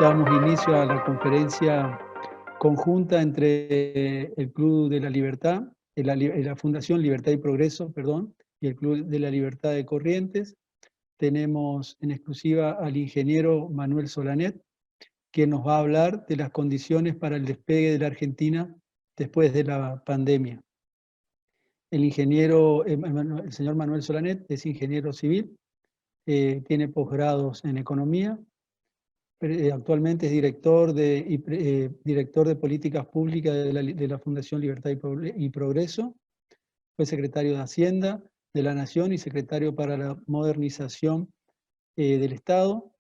Damos inicio a la conferencia conjunta entre el Club de la Libertad, la Fundación Libertad y Progreso, perdón, y el Club de la Libertad de Corrientes. Tenemos en exclusiva al ingeniero Manuel Solanet, que nos va a hablar de las condiciones para el despegue de la Argentina después de la pandemia. El señor Manuel Solanet es ingeniero civil, tiene posgrados en economía. Actualmente es director de políticas públicas de la Fundación Libertad y Progreso. Fue secretario de Hacienda de la Nación y secretario para la modernización del Estado.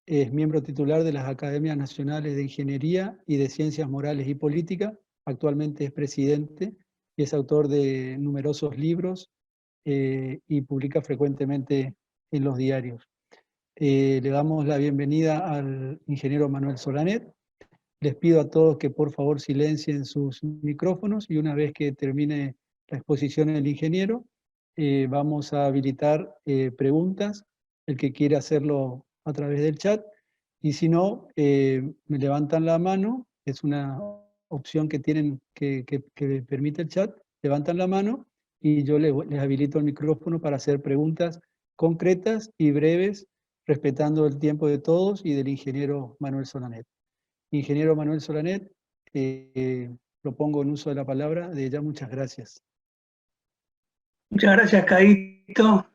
Es miembro titular de las Academias Nacionales de Ingeniería y de Ciencias Morales y Política. Actualmente es presidente y es autor de numerosos libros y publica frecuentemente en los diarios. Le damos la bienvenida al ingeniero Manuel Solanet. Les pido a todos que por favor silencien sus micrófonos y una vez que termine la exposición del ingeniero, vamos a habilitar preguntas, el que quiera hacerlo a través del chat, y si no, me levantan la mano, es una opción que tienen que permite el chat, levantan la mano y yo les habilito el micrófono para hacer preguntas concretas y breves, respetando el tiempo de todos y del ingeniero Manuel Solanet. Ingeniero Manuel Solanet, lo pongo en uso de la palabra, de ya muchas gracias. Muchas gracias, Caíto.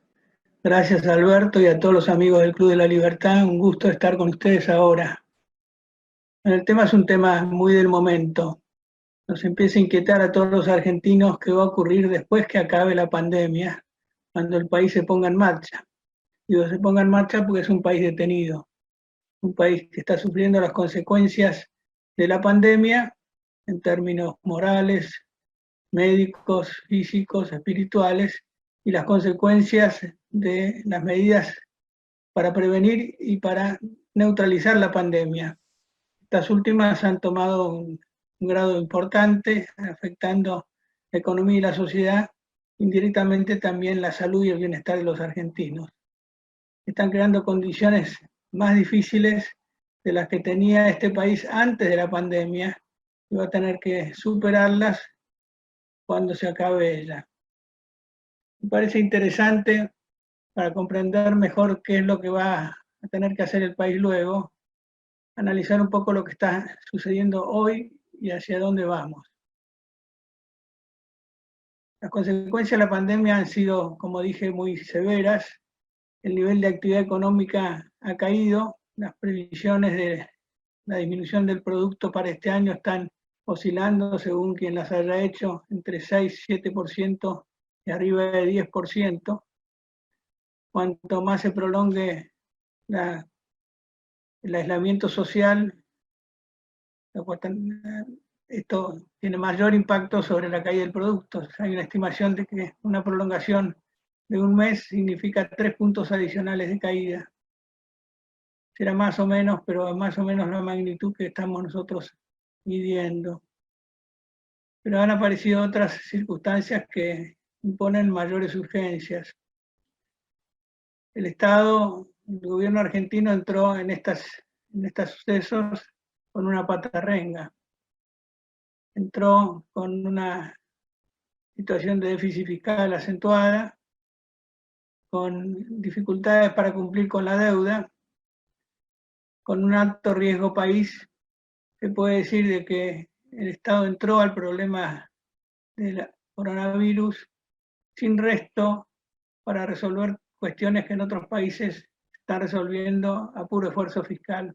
Gracias, Alberto, y a todos los amigos del Club de la Libertad. Un gusto estar con ustedes ahora. El tema es un tema muy del momento. Nos empieza a inquietar a todos los argentinos qué va a ocurrir después que acabe la pandemia, cuando el país se ponga en marcha. Digo, se ponga en marcha porque es un país detenido, un país que está sufriendo las consecuencias de la pandemia en términos morales, médicos, físicos, espirituales, y las consecuencias de las medidas para prevenir y para neutralizar la pandemia. Estas últimas han tomado un grado importante, afectando la economía y la sociedad, indirectamente también la salud y el bienestar de los argentinos. Están creando condiciones más difíciles de las que tenía este país antes de la pandemia, y va a tener que superarlas cuando se acabe ella. Me parece interesante, para comprender mejor qué es lo que va a tener que hacer el país luego, analizar un poco lo que está sucediendo hoy y hacia dónde vamos. Las consecuencias de la pandemia han sido, como dije, muy severas. El nivel de actividad económica ha caído. Las previsiones de la disminución del producto para este año están oscilando, según quien las haya hecho, entre 6 y 7% y arriba de 10%. Cuanto más se prolongue el aislamiento social, esto tiene mayor impacto sobre la caída del producto. Hay una estimación de que una prolongación de un mes significa 3 puntos adicionales de caída. Será más o menos, pero más o menos la magnitud que estamos nosotros midiendo. Pero han aparecido otras circunstancias que imponen mayores urgencias. El Estado, el gobierno argentino entró en estos sucesos con una patarrenga. Entró con una situación de déficit fiscal acentuada, con dificultades para cumplir con la deuda, con un alto riesgo país. Se puede decir de que el Estado entró al problema del coronavirus sin resto para resolver cuestiones que en otros países están resolviendo a puro esfuerzo fiscal.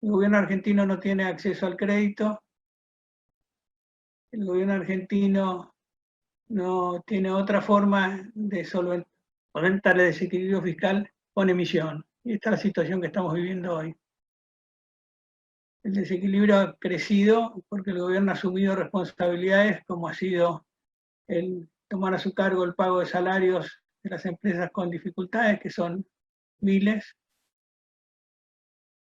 El gobierno argentino no tiene acceso al crédito. El gobierno argentino no tiene otra forma de solventar el desequilibrio fiscal con emisión. Y esta es la situación que estamos viviendo hoy. El desequilibrio ha crecido porque el gobierno ha asumido responsabilidades, como ha sido el tomar a su cargo el pago de salarios de las empresas con dificultades, que son miles,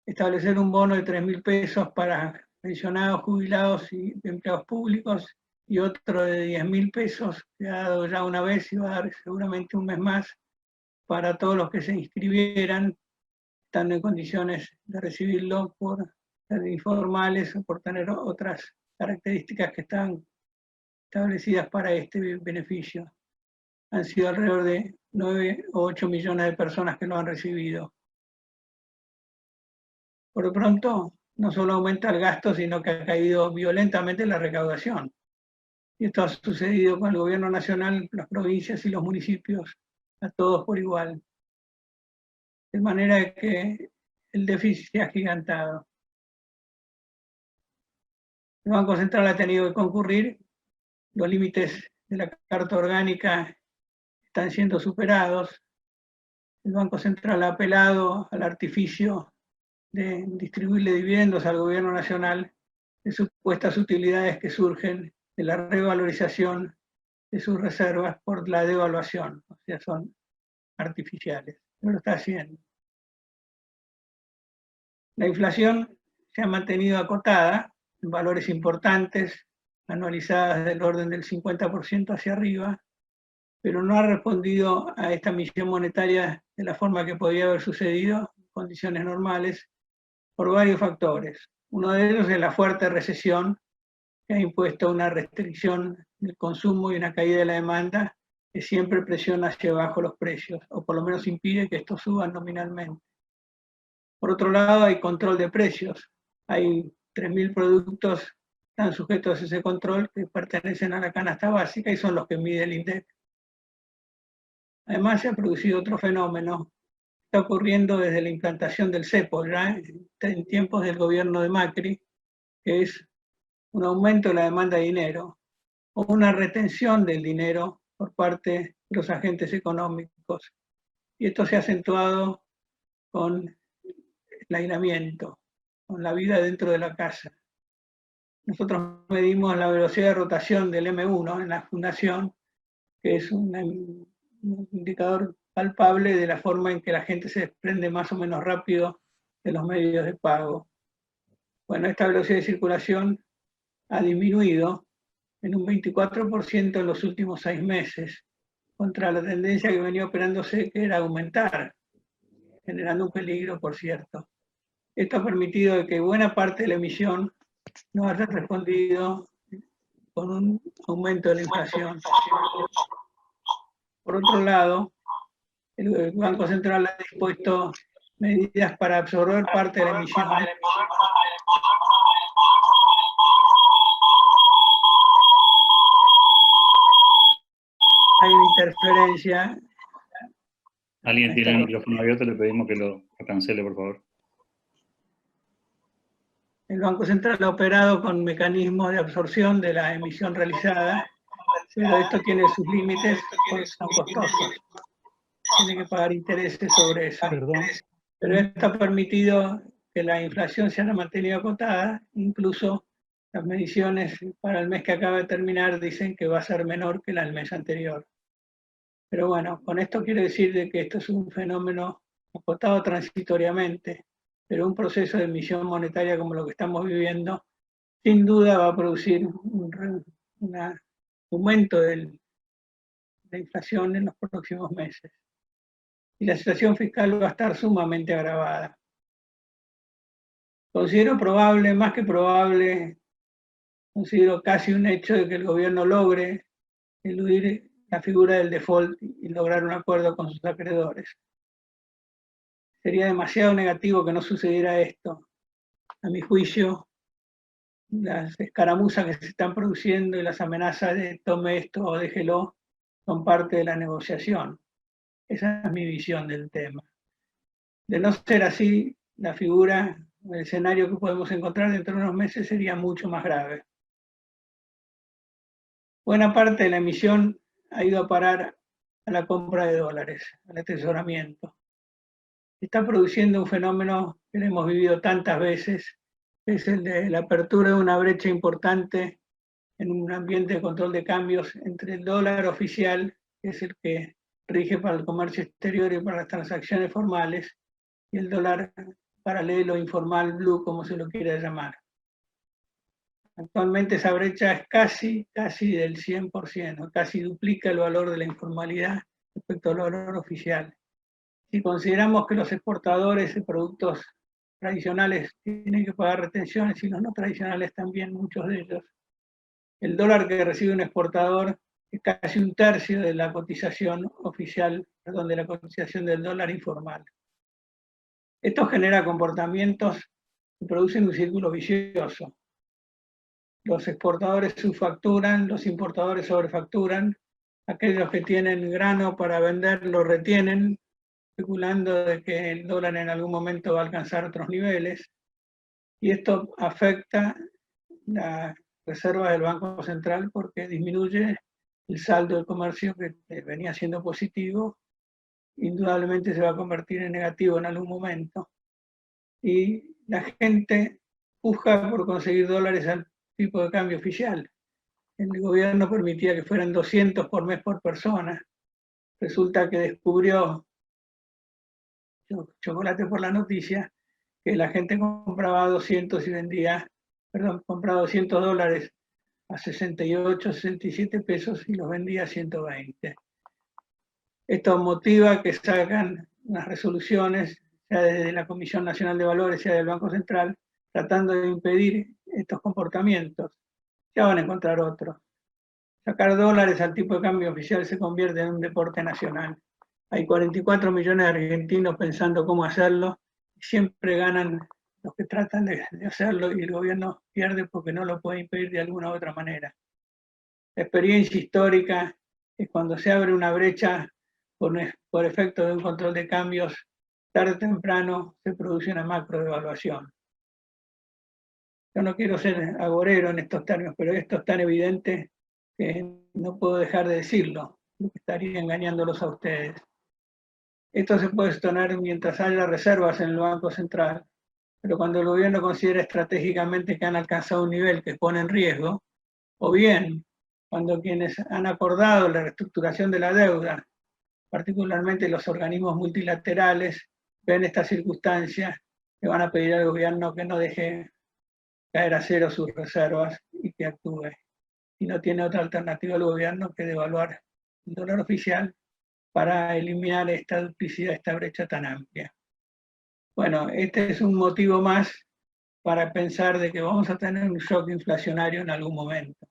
establecer un bono de 3.000 pesos para pensionados, jubilados y empleados públicos, y otro de 10.000 pesos, que ha dado ya una vez y va a dar seguramente un mes más para todos los que se inscribieran, estando en condiciones de recibirlo por ser informales o por tener otras características que están establecidas para este beneficio. Han sido alrededor de 9 o 8 millones de personas que lo han recibido. Por lo pronto, no solo aumenta el gasto, sino que ha caído violentamente la recaudación. Y esto ha sucedido con el gobierno nacional, las provincias y los municipios, a todos por igual. De manera que el déficit se ha agigantado. El Banco Central ha tenido que concurrir, los límites de la Carta Orgánica están siendo superados. El Banco Central ha apelado al artificio de distribuirle dividendos al gobierno nacional de supuestas utilidades que surgen de la revalorización de sus reservas por la devaluación, o sea, son artificiales. No lo está haciendo. La inflación se ha mantenido acotada en valores importantes, anualizadas del orden del 50% hacia arriba, pero no ha respondido a esta emisión monetaria de la forma que podía haber sucedido en condiciones normales por varios factores. Uno de ellos es la fuerte recesión que ha impuesto una restricción del consumo y una caída de la demanda que siempre presiona hacia abajo los precios, o por lo menos impide que estos suban nominalmente. Por otro lado, hay control de precios. Hay 3.000 productos que están sujetos a ese control que pertenecen a la canasta básica y son los que mide el INDEC. Además, se ha producido otro fenómeno. Está ocurriendo desde la implantación del cepo, ya en tiempos del gobierno de Macri, que es un aumento de la demanda de dinero o una retención del dinero por parte de los agentes económicos. Y esto se ha acentuado con el aislamiento, con la vida dentro de la casa. Nosotros medimos la velocidad de rotación del M1 en la fundación, que es un indicador palpable de la forma en que la gente se desprende más o menos rápido de los medios de pago. Bueno, esta velocidad de circulación ha disminuido en un 24% en los últimos 6 meses, contra la tendencia que venía operándose, que era aumentar, generando un peligro, por cierto. Esto ha permitido que buena parte de la emisión no haya respondido con un aumento de la inflación. Por otro lado, el Banco Central ha dispuesto medidas para absorber parte de la emisión. Hay una interferencia. Alguien tiene el micrófono abierto, le pedimos que lo cancele, por favor. El Banco Central ha operado con mecanismos de absorción de la emisión realizada, pero esto tiene sus límites porque son costosos. Tiene que pagar intereses sobre eso. Pero esto ha permitido que la inflación se haya mantenido acotada, incluso las mediciones para el mes que acaba de terminar dicen que va a ser menor que la del mes anterior. Pero bueno, con esto quiero decir de que esto es un fenómeno acotado transitoriamente, pero un proceso de emisión monetaria como lo que estamos viviendo, sin duda va a producir un aumento de la inflación en los próximos meses. Y la situación fiscal va a estar sumamente agravada. Considero probable, más que probable, considero casi un hecho de que el gobierno logre eludir la figura del default y lograr un acuerdo con sus acreedores. Sería demasiado negativo que no sucediera esto. A mi juicio, las escaramuzas que se están produciendo y las amenazas de tome esto o déjelo son parte de la negociación. Esa es mi visión del tema. De no ser así, la figura, el escenario que podemos encontrar dentro de unos meses sería mucho más grave. Buena parte de la emisión ha ido a parar a la compra de dólares, al atesoramiento. Está produciendo un fenómeno que lo hemos vivido tantas veces, que es el de la apertura de una brecha importante en un ambiente de control de cambios entre el dólar oficial, que es el que rige para el comercio exterior y para las transacciones formales, y el dólar paralelo, informal, blue, como se lo quiera llamar. Actualmente esa brecha es casi del 100%, casi duplica el valor de la informalidad respecto al valor oficial. Si consideramos que los exportadores de productos tradicionales tienen que pagar retenciones y los no tradicionales también, muchos de ellos, el dólar que recibe un exportador es casi un tercio de la cotización oficial, perdón, de la cotización del dólar informal. Esto genera comportamientos que producen un círculo vicioso. Los exportadores subfacturan, los importadores sobrefacturan, aquellos que tienen grano para vender lo retienen, especulando de que el dólar en algún momento va a alcanzar otros niveles, y esto afecta la reserva del Banco Central porque disminuye el saldo del comercio que venía siendo positivo, indudablemente se va a convertir en negativo en algún momento, y la gente puja por conseguir dólares al tipo de cambio oficial. El gobierno permitía que fueran 200 por mes por persona. Resulta que descubrió, chocolate por la noticia, que la gente compraba 200 y vendía, perdón, compraba 200 dólares a 68, 67 pesos y los vendía a 120. Esto motiva que salgan unas resoluciones, sea desde la Comisión Nacional de Valores, sea del Banco Central, tratando de impedir estos comportamientos. Ya van a encontrar otros. Sacar dólares al tipo de cambio oficial se convierte en un deporte nacional. Hay 44 millones de argentinos pensando cómo hacerlo y siempre ganan los que tratan de hacerlo y el gobierno pierde porque no lo puede impedir de alguna u otra manera. La experiencia histórica es cuando se abre una brecha por efecto de un control de cambios, tarde o temprano se produce una macrodevaluación. Yo no quiero ser agorero en estos términos, pero esto es tan evidente que no puedo dejar de decirlo, porque estaría engañándolos a ustedes. Esto se puede sostener mientras haya reservas en el Banco Central, pero cuando el gobierno considera estratégicamente que han alcanzado un nivel que pone en riesgo, o bien cuando quienes han acordado la reestructuración de la deuda, particularmente los organismos multilaterales, ven estas circunstancias, le van a pedir al gobierno que no deje caer a cero sus reservas y que actúe. Y no tiene otra alternativa el gobierno que devaluar el dólar oficial para eliminar esta duplicidad, esta brecha tan amplia. Bueno, este es un motivo más para pensar de que vamos a tener un shock inflacionario en algún momento.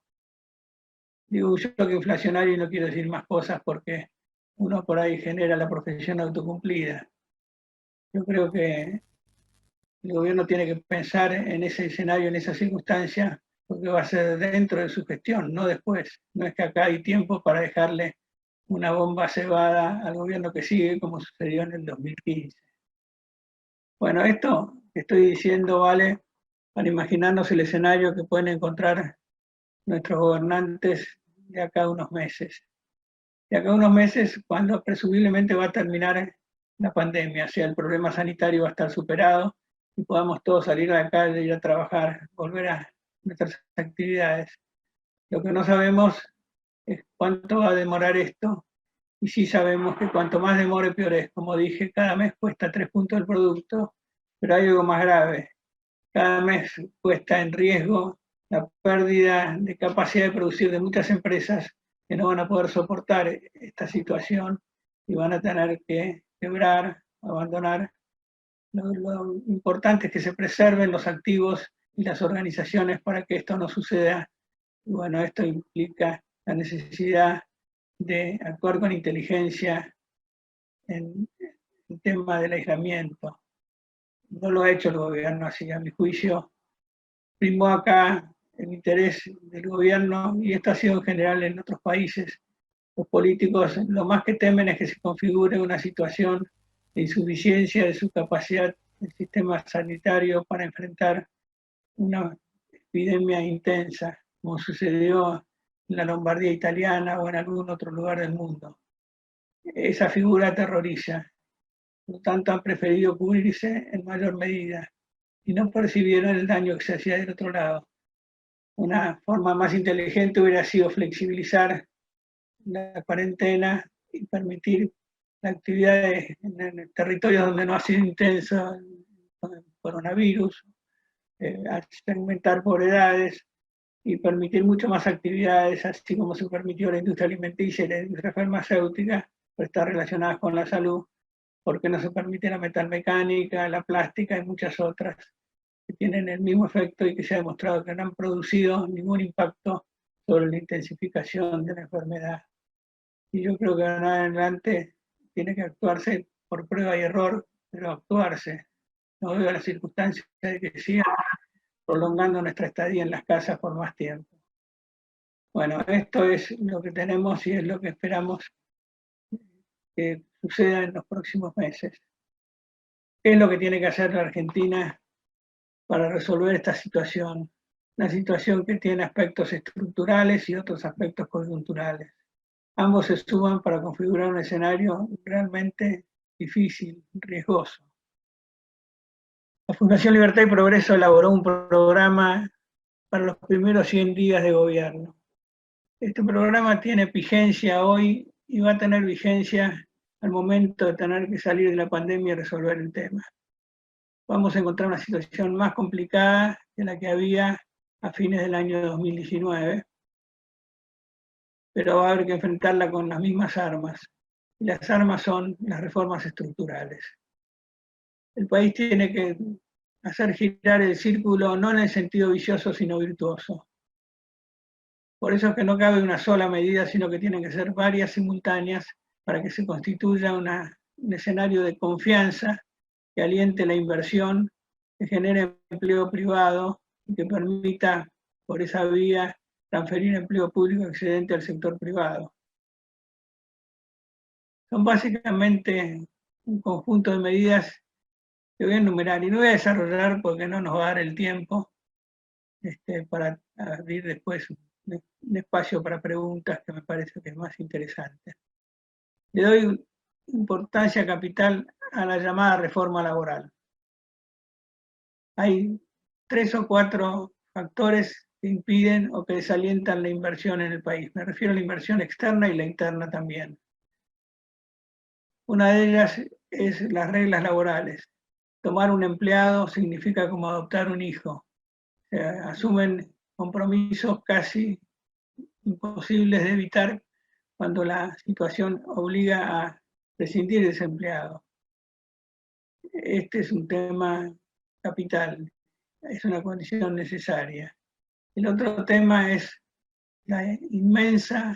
Digo un shock inflacionario y no quiero decir más cosas porque uno por ahí genera la profesión autocumplida. Yo creo que el gobierno tiene que pensar en ese escenario, en esa circunstancia, porque va a ser dentro de su gestión, no después. No es que acá hay tiempo para dejarle una bomba cebada al gobierno que sigue, como sucedió en el 2015. Bueno, esto que estoy diciendo vale para imaginarnos el escenario que pueden encontrar nuestros gobernantes de acá a unos meses. De acá a unos meses, cuando presumiblemente va a terminar la pandemia, o sea, el problema sanitario va a estar superado y podamos todos salir a la calle, ir a trabajar, volver a nuestras actividades. Lo que no sabemos es cuánto va a demorar esto, y sí sabemos que cuanto más demore, peor es. Como dije, cada mes cuesta 3 puntos del producto, pero hay algo más grave. Cada mes puesta en riesgo la pérdida de capacidad de producir de muchas empresas que no van a poder soportar esta situación y van a tener que quebrar, abandonar. Lo importante es que se preserven los activos y las organizaciones para que esto no suceda. Y bueno, esto implica la necesidad de actuar con inteligencia en el tema del aislamiento. No lo ha hecho el gobierno así, a mi juicio. Primó acá el interés del gobierno, y esto ha sido en general en otros países. Los políticos lo más que temen es que se configure una situación de insuficiencia de su capacidad del sistema sanitario para enfrentar una epidemia intensa, como sucedió en la Lombardía italiana o en algún otro lugar del mundo. Esa figura aterroriza. Por lo tanto, han preferido cubrirse en mayor medida y no percibieron el daño que se hacía del otro lado. Una forma más inteligente hubiera sido flexibilizar la cuarentena y permitir la actividad en territorios donde no ha sido intenso el coronavirus, segmentar por edades, y permitir mucho más actividades, así como se permitió la industria alimenticia y la industria farmacéutica, pues está relacionadas con la salud, porque no se permite la metalmecánica, la plástica y muchas otras que tienen el mismo efecto y que se ha demostrado que no han producido ningún impacto sobre la intensificación de la enfermedad. Y yo creo que de ahora en adelante tiene que actuarse por prueba y error, pero actuarse. No veo las circunstancias de que sigan prolongando nuestra estadía en las casas por más tiempo. Bueno, esto es lo que tenemos y es lo que esperamos que suceda en los próximos meses. ¿Qué es lo que tiene que hacer la Argentina para resolver esta situación? Una situación que tiene aspectos estructurales y otros aspectos coyunturales. Ambos se suman para configurar un escenario realmente difícil, riesgoso. La Fundación Libertad y Progreso elaboró un programa para los primeros 100 días de gobierno. Este programa tiene vigencia hoy y va a tener vigencia al momento de tener que salir de la pandemia y resolver el tema. Vamos a encontrar una situación más complicada que la que había a fines del año 2019, pero va a haber que enfrentarla con las mismas armas. Y las armas son las reformas estructurales. El país tiene que hacer girar el círculo no en el sentido vicioso, sino virtuoso. Por eso es que no cabe una sola medida, sino que tienen que ser varias simultáneas para que se constituya un escenario de confianza que aliente la inversión, que genere empleo privado y que permita, por esa vía, transferir empleo público excedente al sector privado. Son básicamente un conjunto de medidas que voy a enumerar y no voy a desarrollar porque no nos va a dar el tiempo para abrir después un espacio para preguntas que me parece que es más interesante. Le doy importancia capital a la llamada reforma laboral. Hay 3 o 4 factores que impiden o que desalientan la inversión en el país. Me refiero a la inversión externa y la interna también. Una de ellas es las reglas laborales. Tomar un empleado significa como adoptar un hijo. Asumen compromisos casi imposibles de evitar cuando la situación obliga a prescindir de ese empleado. Este es un tema capital, es una condición necesaria. El otro tema es la inmensa,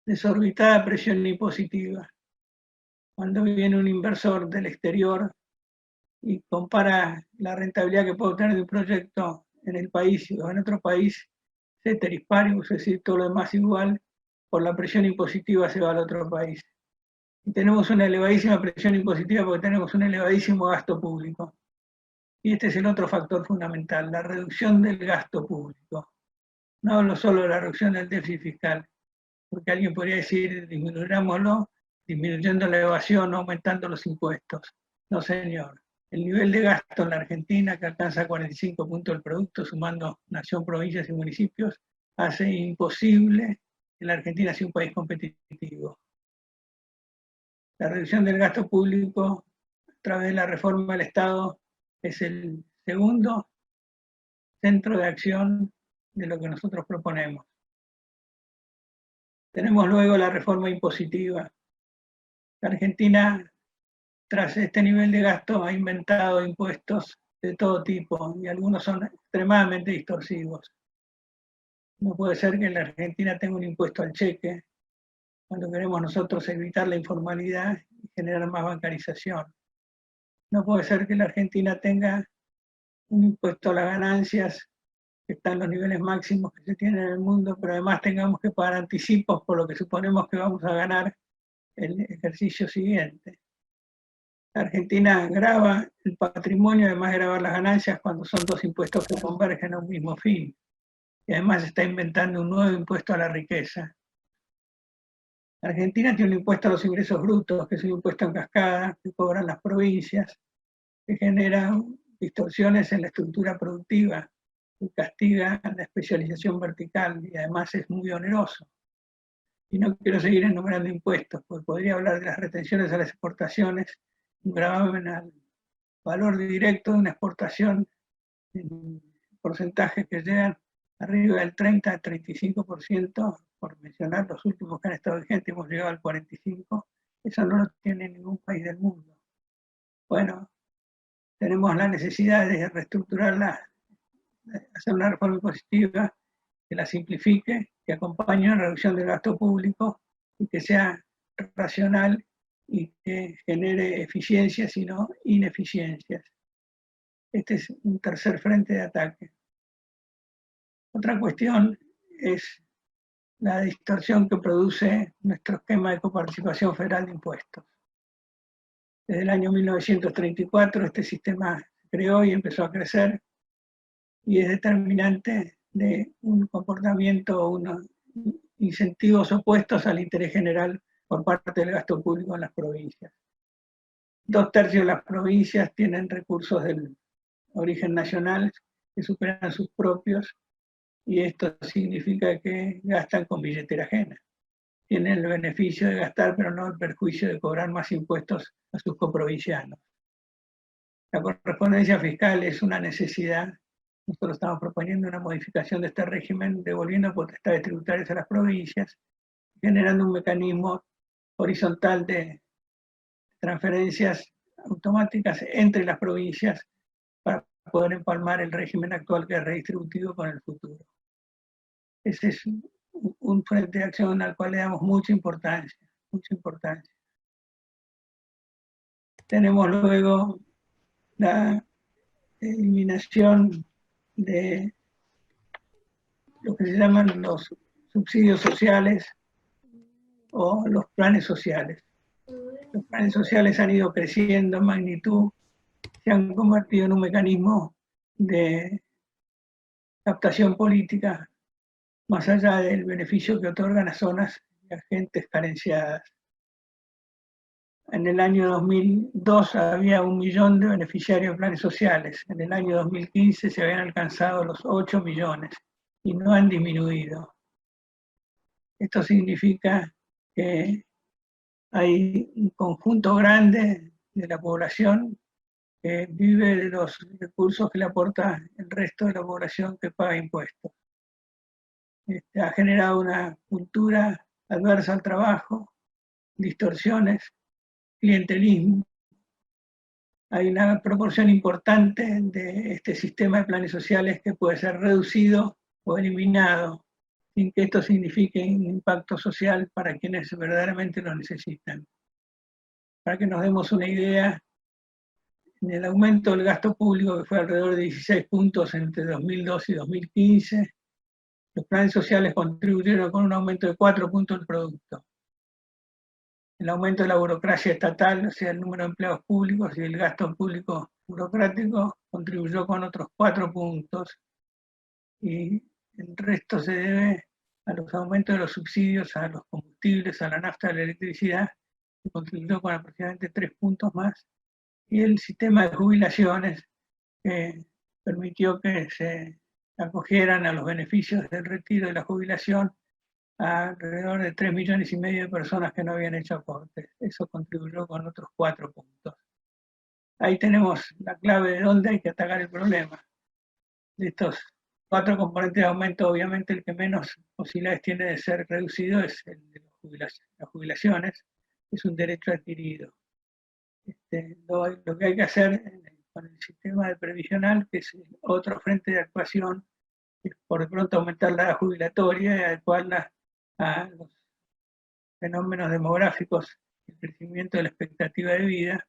desorbitada presión impositiva. Cuando viene un inversor del exterior y compara la rentabilidad que puede obtener de un proyecto en el país o en otro país, ceteris paribus, es decir, todo lo demás igual, por la presión impositiva se va al otro país. Y tenemos una elevadísima presión impositiva porque tenemos un elevadísimo gasto público. Y este es el otro factor fundamental, la reducción del gasto público. No hablo solo de la reducción del déficit fiscal, porque alguien podría decir, disminuyámoslo, disminuyendo la evasión, aumentando los impuestos. No, señor. El nivel de gasto en la Argentina, que alcanza 45 puntos del producto, sumando nación, provincias y municipios, hace imposible que la Argentina sea un país competitivo. La reducción del gasto público a través de la reforma del Estado es el segundo centro de acción de lo que nosotros proponemos. Tenemos luego la reforma impositiva. La Argentina, tras este nivel de gasto, ha inventado impuestos de todo tipo y algunos son extremadamente distorsivos. No puede ser que la Argentina tenga un impuesto al cheque cuando queremos nosotros evitar la informalidad y generar más bancarización. No puede ser que la Argentina tenga un impuesto a las ganancias que está en los niveles máximos que se tienen en el mundo, pero además tengamos que pagar anticipos por lo que suponemos que vamos a ganar el ejercicio siguiente. La Argentina grava el patrimonio, además de gravar las ganancias, cuando son dos impuestos que convergen a un mismo fin. Y además está inventando un nuevo impuesto a la riqueza. La Argentina tiene un impuesto a los ingresos brutos, que es un impuesto en cascada, que cobran las provincias, que genera distorsiones en la estructura productiva, que castiga la especialización vertical y además es muy oneroso. Y no quiero seguir enumerando impuestos, porque podría hablar de las retenciones a las exportaciones, un gravamen al valor directo de una exportación en porcentajes que llegan arriba del 30 al 35%, por mencionar los últimos que han estado vigentes, hemos llegado al 45%, eso no lo tiene ningún país del mundo. Bueno, tenemos la necesidad de reestructurarla, de hacer una reforma impositiva que la simplifique, que acompañe una reducción del gasto público y que sea racional y que genere eficiencias y no ineficiencias. Este es un tercer frente de ataque. Otra cuestión es la distorsión que produce nuestro esquema de coparticipación federal de impuestos. Desde el año 1934 este sistema se creó y empezó a crecer y es determinante de un comportamiento, unos incentivos opuestos al interés general por parte del gasto público en las provincias. 2/3 de las provincias tienen recursos del origen nacional que superan sus propios y esto significa que gastan con billetera ajena. Tienen el beneficio de gastar, pero no el perjuicio de cobrar más impuestos a sus coprovincianos. La correspondencia fiscal es una necesidad. Nosotros estamos proponiendo una modificación de este régimen, devolviendo potestades tributarias a las provincias, generando un mecanismo horizontal de transferencias automáticas entre las provincias para poder empalmar el régimen actual que es redistributivo con el futuro. Ese es un frente de acción al cual le damos mucha importancia, mucha importancia. Tenemos luego la eliminación de lo que se llaman los subsidios sociales o los planes sociales. Los planes sociales han ido creciendo en magnitud, se han convertido en un mecanismo de captación política más allá del beneficio que otorgan a zonas y a gentes carenciadas. En el año 2002 había 1 millón de beneficiarios de planes sociales. En el año 2015 se habían alcanzado los 8 millones y no han disminuido. Esto significa que hay un conjunto grande de la población que vive de los recursos que le aporta el resto de la población que paga impuestos. Ha generado una cultura adversa al trabajo, distorsiones, clientelismo. Hay una proporción importante de este sistema de planes sociales que puede ser reducido o eliminado sin que esto signifique un impacto social para quienes verdaderamente lo necesitan. Para que nos demos una idea, en el aumento del gasto público, que fue alrededor de 16 puntos entre 2012 y 2015, los planes sociales contribuyeron con un aumento de 4 puntos del producto. El aumento de la burocracia estatal, o sea, el número de empleados públicos y el gasto público burocrático, contribuyó con otros 4 puntos. Y el resto se debe a los aumentos de los subsidios a los combustibles, a la nafta, a la electricidad, que contribuyó con aproximadamente 3 puntos más. Y el sistema de jubilaciones, que permitió que se acogieran a los beneficios del retiro y la jubilación a alrededor de 3,5 millones de personas que no habían hecho aportes. Eso contribuyó con otros 4 puntos. Ahí tenemos la clave de dónde hay que atacar el problema. De estos 4 componentes de aumento, obviamente el que menos posibilidades tiene de ser reducido es el de las jubilaciones, es un derecho adquirido. Lo que hay que hacer con el sistema de previsional, que es otro frente de actuación, es por de pronto aumentar la edad jubilatoria y adecuarla a los fenómenos demográficos, el crecimiento de la expectativa de vida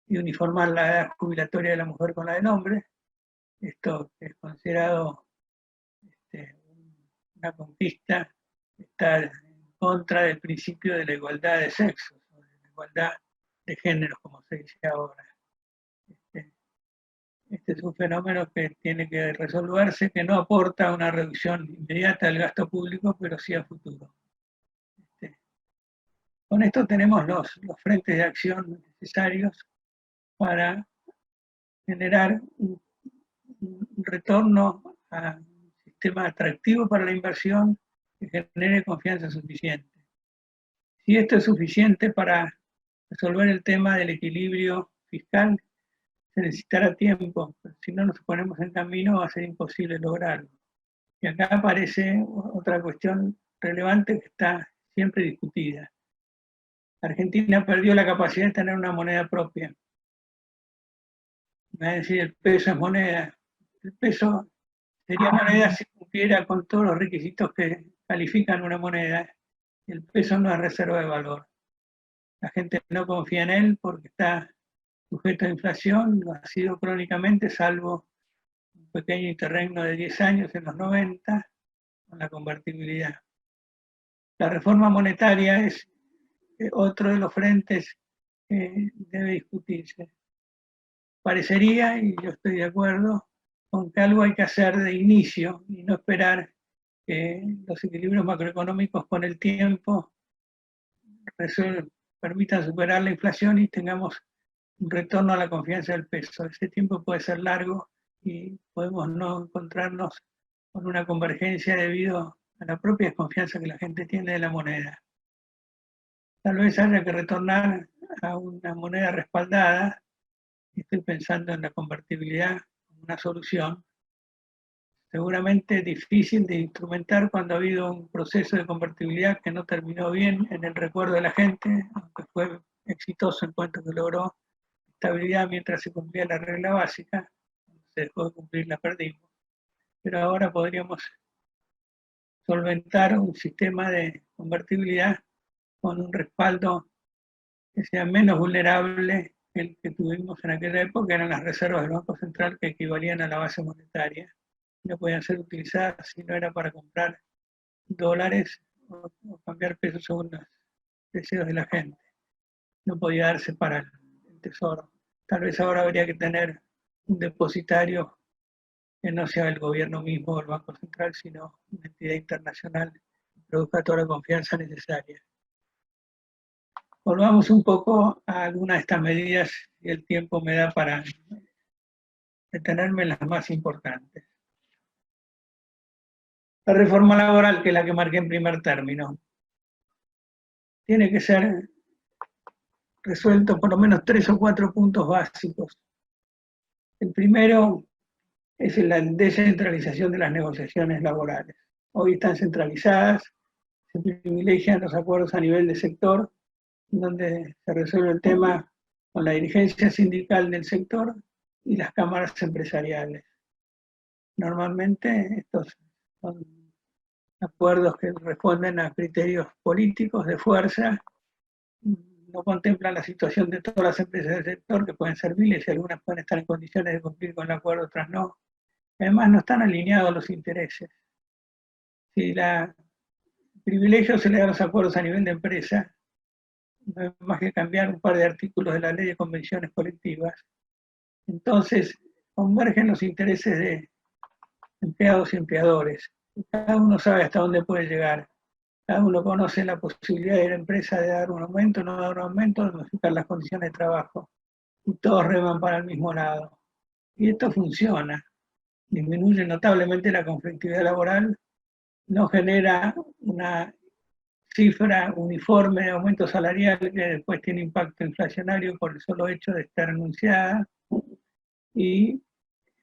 y uniformar la edad jubilatoria de la mujer con la del hombre. Esto es considerado una conquista, está en contra del principio de la igualdad de sexos, de la igualdad de géneros, como se dice ahora. Este es un fenómeno que tiene que resolverse, que no aporta una reducción inmediata del gasto público, pero sí a futuro. Con esto tenemos los frentes de acción necesarios para generar un retorno a un sistema atractivo para la inversión que genere confianza suficiente. Si esto es suficiente para resolver el tema del equilibrio fiscal, se necesitará tiempo, pero si no nos ponemos en camino va a ser imposible lograrlo. Y acá aparece otra cuestión relevante que está siempre discutida. Argentina perdió la capacidad de tener una moneda propia. Es decir, el peso es moneda. El peso sería moneda si cumpliera con todos los requisitos que califican una moneda. El peso no es reserva de valor. La gente no confía en él porque está sujeto a inflación, lo ha sido crónicamente, salvo un pequeño interregno de 10 años en los 90, con la convertibilidad. La reforma monetaria es otro de los frentes que debe discutirse. Parecería, y yo estoy de acuerdo, con que algo hay que hacer de inicio y no esperar que los equilibrios macroeconómicos con el tiempo permitan superar la inflación y tengamos un retorno a la confianza del peso. Ese tiempo puede ser largo y podemos no encontrarnos con una convergencia debido a la propia desconfianza que la gente tiene de la moneda. Tal vez haya que retornar a una moneda respaldada. Estoy pensando en la convertibilidad como una solución, seguramente difícil de instrumentar cuando ha habido un proceso de convertibilidad que no terminó bien en el recuerdo de la gente, aunque fue exitoso en cuanto que logró estabilidad mientras se cumplía la regla básica. Se dejó de cumplir, la perdimos. Pero ahora podríamos solventar un sistema de convertibilidad con un respaldo que sea menos vulnerable que el que tuvimos en aquella época, eran las reservas del Banco Central que equivalían a la base monetaria. No podían ser utilizadas si no era para comprar dólares o cambiar pesos según los deseos de la gente. No podía darse para el tesoro. Tal vez ahora habría que tener un depositario que no sea el gobierno mismo o el Banco Central, sino una entidad internacional que produzca toda la confianza necesaria. Volvamos un poco a algunas de estas medidas y el tiempo me da para detenerme en las más importantes. La reforma laboral, que es la que marqué en primer término, tiene que ser resuelto por lo menos 3 o 4 puntos básicos. El primero es la descentralización de las negociaciones laborales. Hoy están centralizadas, se privilegian los acuerdos a nivel de sector, donde se resuelve el tema con la dirigencia sindical del sector y las cámaras empresariales. Normalmente estos son acuerdos que responden a criterios políticos de fuerza, no contemplan la situación de todas las empresas del sector, que pueden ser miles y algunas pueden estar en condiciones de cumplir con el acuerdo, otras no. Además, no están alineados los intereses. Si el privilegio se le da a los acuerdos a nivel de empresa, no es más que cambiar un par de artículos de la ley de convenciones colectivas. Entonces, convergen los intereses de empleados y empleadores. Cada uno sabe hasta dónde puede llegar. Cada uno conoce la posibilidad de la empresa de dar un aumento, no dar un aumento, de modificar las condiciones de trabajo. Y todos reman para el mismo lado. Y esto funciona. Disminuye notablemente la conflictividad laboral, no genera una cifra uniforme de aumento salarial que después tiene impacto inflacionario por el solo hecho de estar anunciada, y es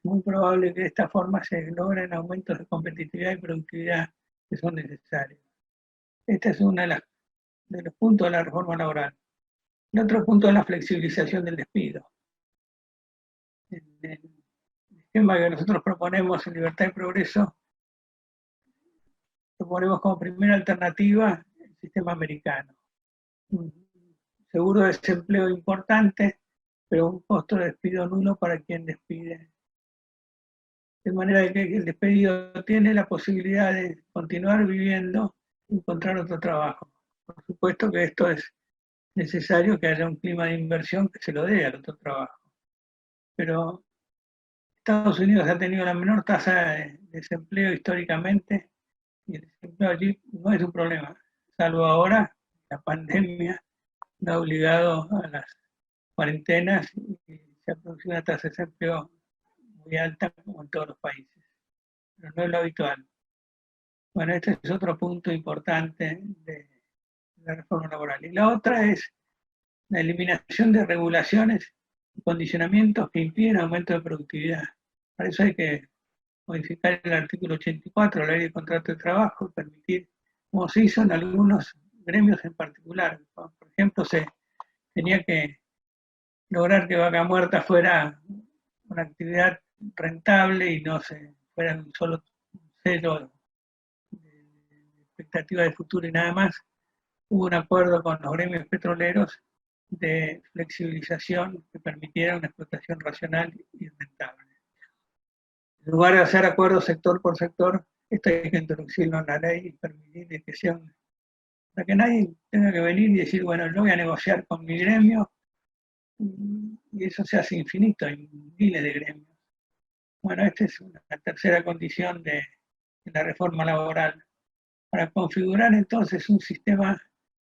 muy probable que de esta forma se logren aumentos de competitividad y productividad que son necesarios. Este es uno de los puntos de la reforma laboral. El otro punto es la flexibilización del despido. En el esquema que nosotros proponemos en Libertad y Progreso, proponemos como primera alternativa el sistema americano. Un seguro de desempleo importante, pero un costo de despido nulo para quien despide. De manera que el despedido tiene la posibilidad de continuar viviendo y encontrar otro trabajo. Por supuesto que esto es necesario, que haya un clima de inversión que se lo dé al otro trabajo. Pero Estados Unidos ha tenido la menor tasa de desempleo históricamente, y el desempleo allí no es un problema, salvo ahora la pandemia ha obligado a las cuarentenas y se ha producido una tasa de desempleo muy alta como en todos los países, pero no es lo habitual. Bueno, este es otro punto importante de la reforma laboral. Y la otra es la eliminación de regulaciones y condicionamientos que impiden aumento de productividad. Para eso hay que modificar el artículo 84 de la Ley de Contrato de Trabajo, permitir, como se hizo en algunos gremios en particular. Por ejemplo, se tenía que lograr que Vaca Muerta fuera una actividad rentable y no se fuera un solo cero de expectativa de futuro y nada más. Hubo un acuerdo con los gremios petroleros de flexibilización que permitiera una explotación racional y rentable. En lugar de hacer acuerdos sector por sector, esto hay que introducirlo en la ley y permitir que sea para que nadie tenga que venir y decir, bueno, yo voy a negociar con mi gremio, y eso se hace infinito, hay miles de gremios. Bueno, esta es una tercera condición de la reforma laboral, para configurar entonces un sistema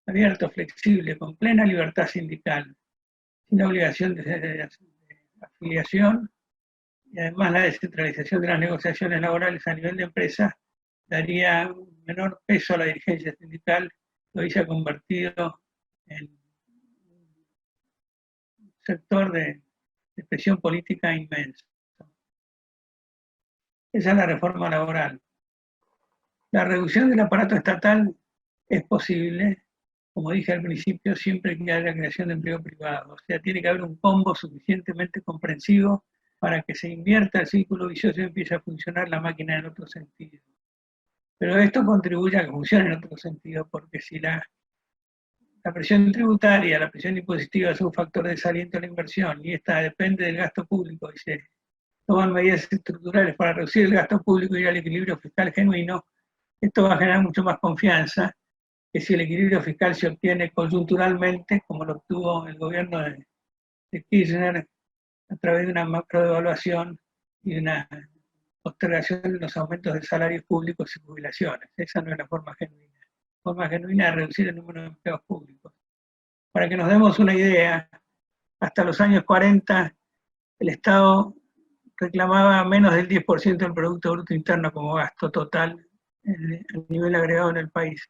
abierto, flexible, con plena libertad sindical, sin obligación de afiliación, y además la descentralización de las negociaciones laborales a nivel de empresa daría un menor peso a la dirigencia sindical, que hoy se ha convertido en un sector de presión política inmensa. Esa es la reforma laboral. La reducción del aparato estatal es posible, como dije al principio, siempre que haya creación de empleo privado. O sea, tiene que haber un combo suficientemente comprensivo para que se invierta el círculo vicioso y empiece a funcionar la máquina en otro sentido. Pero esto contribuye a que funcione en otro sentido, porque si la presión tributaria, la presión impositiva es un factor de desaliento a la inversión y esta depende del gasto público y se toman medidas estructurales para reducir el gasto público y ir al equilibrio fiscal genuino, esto va a generar mucho más confianza que si el equilibrio fiscal se obtiene coyunturalmente, como lo obtuvo el gobierno de Kirchner, a través de una macrodevaluación y de una postergación de los aumentos de salarios públicos y jubilaciones. Esa no es la forma genuina. La forma genuina es reducir el número de empleos públicos. Para que nos demos una idea, hasta los años 40 el Estado reclamaba menos del 10% del Producto Bruto Interno como gasto total a nivel agregado en el país.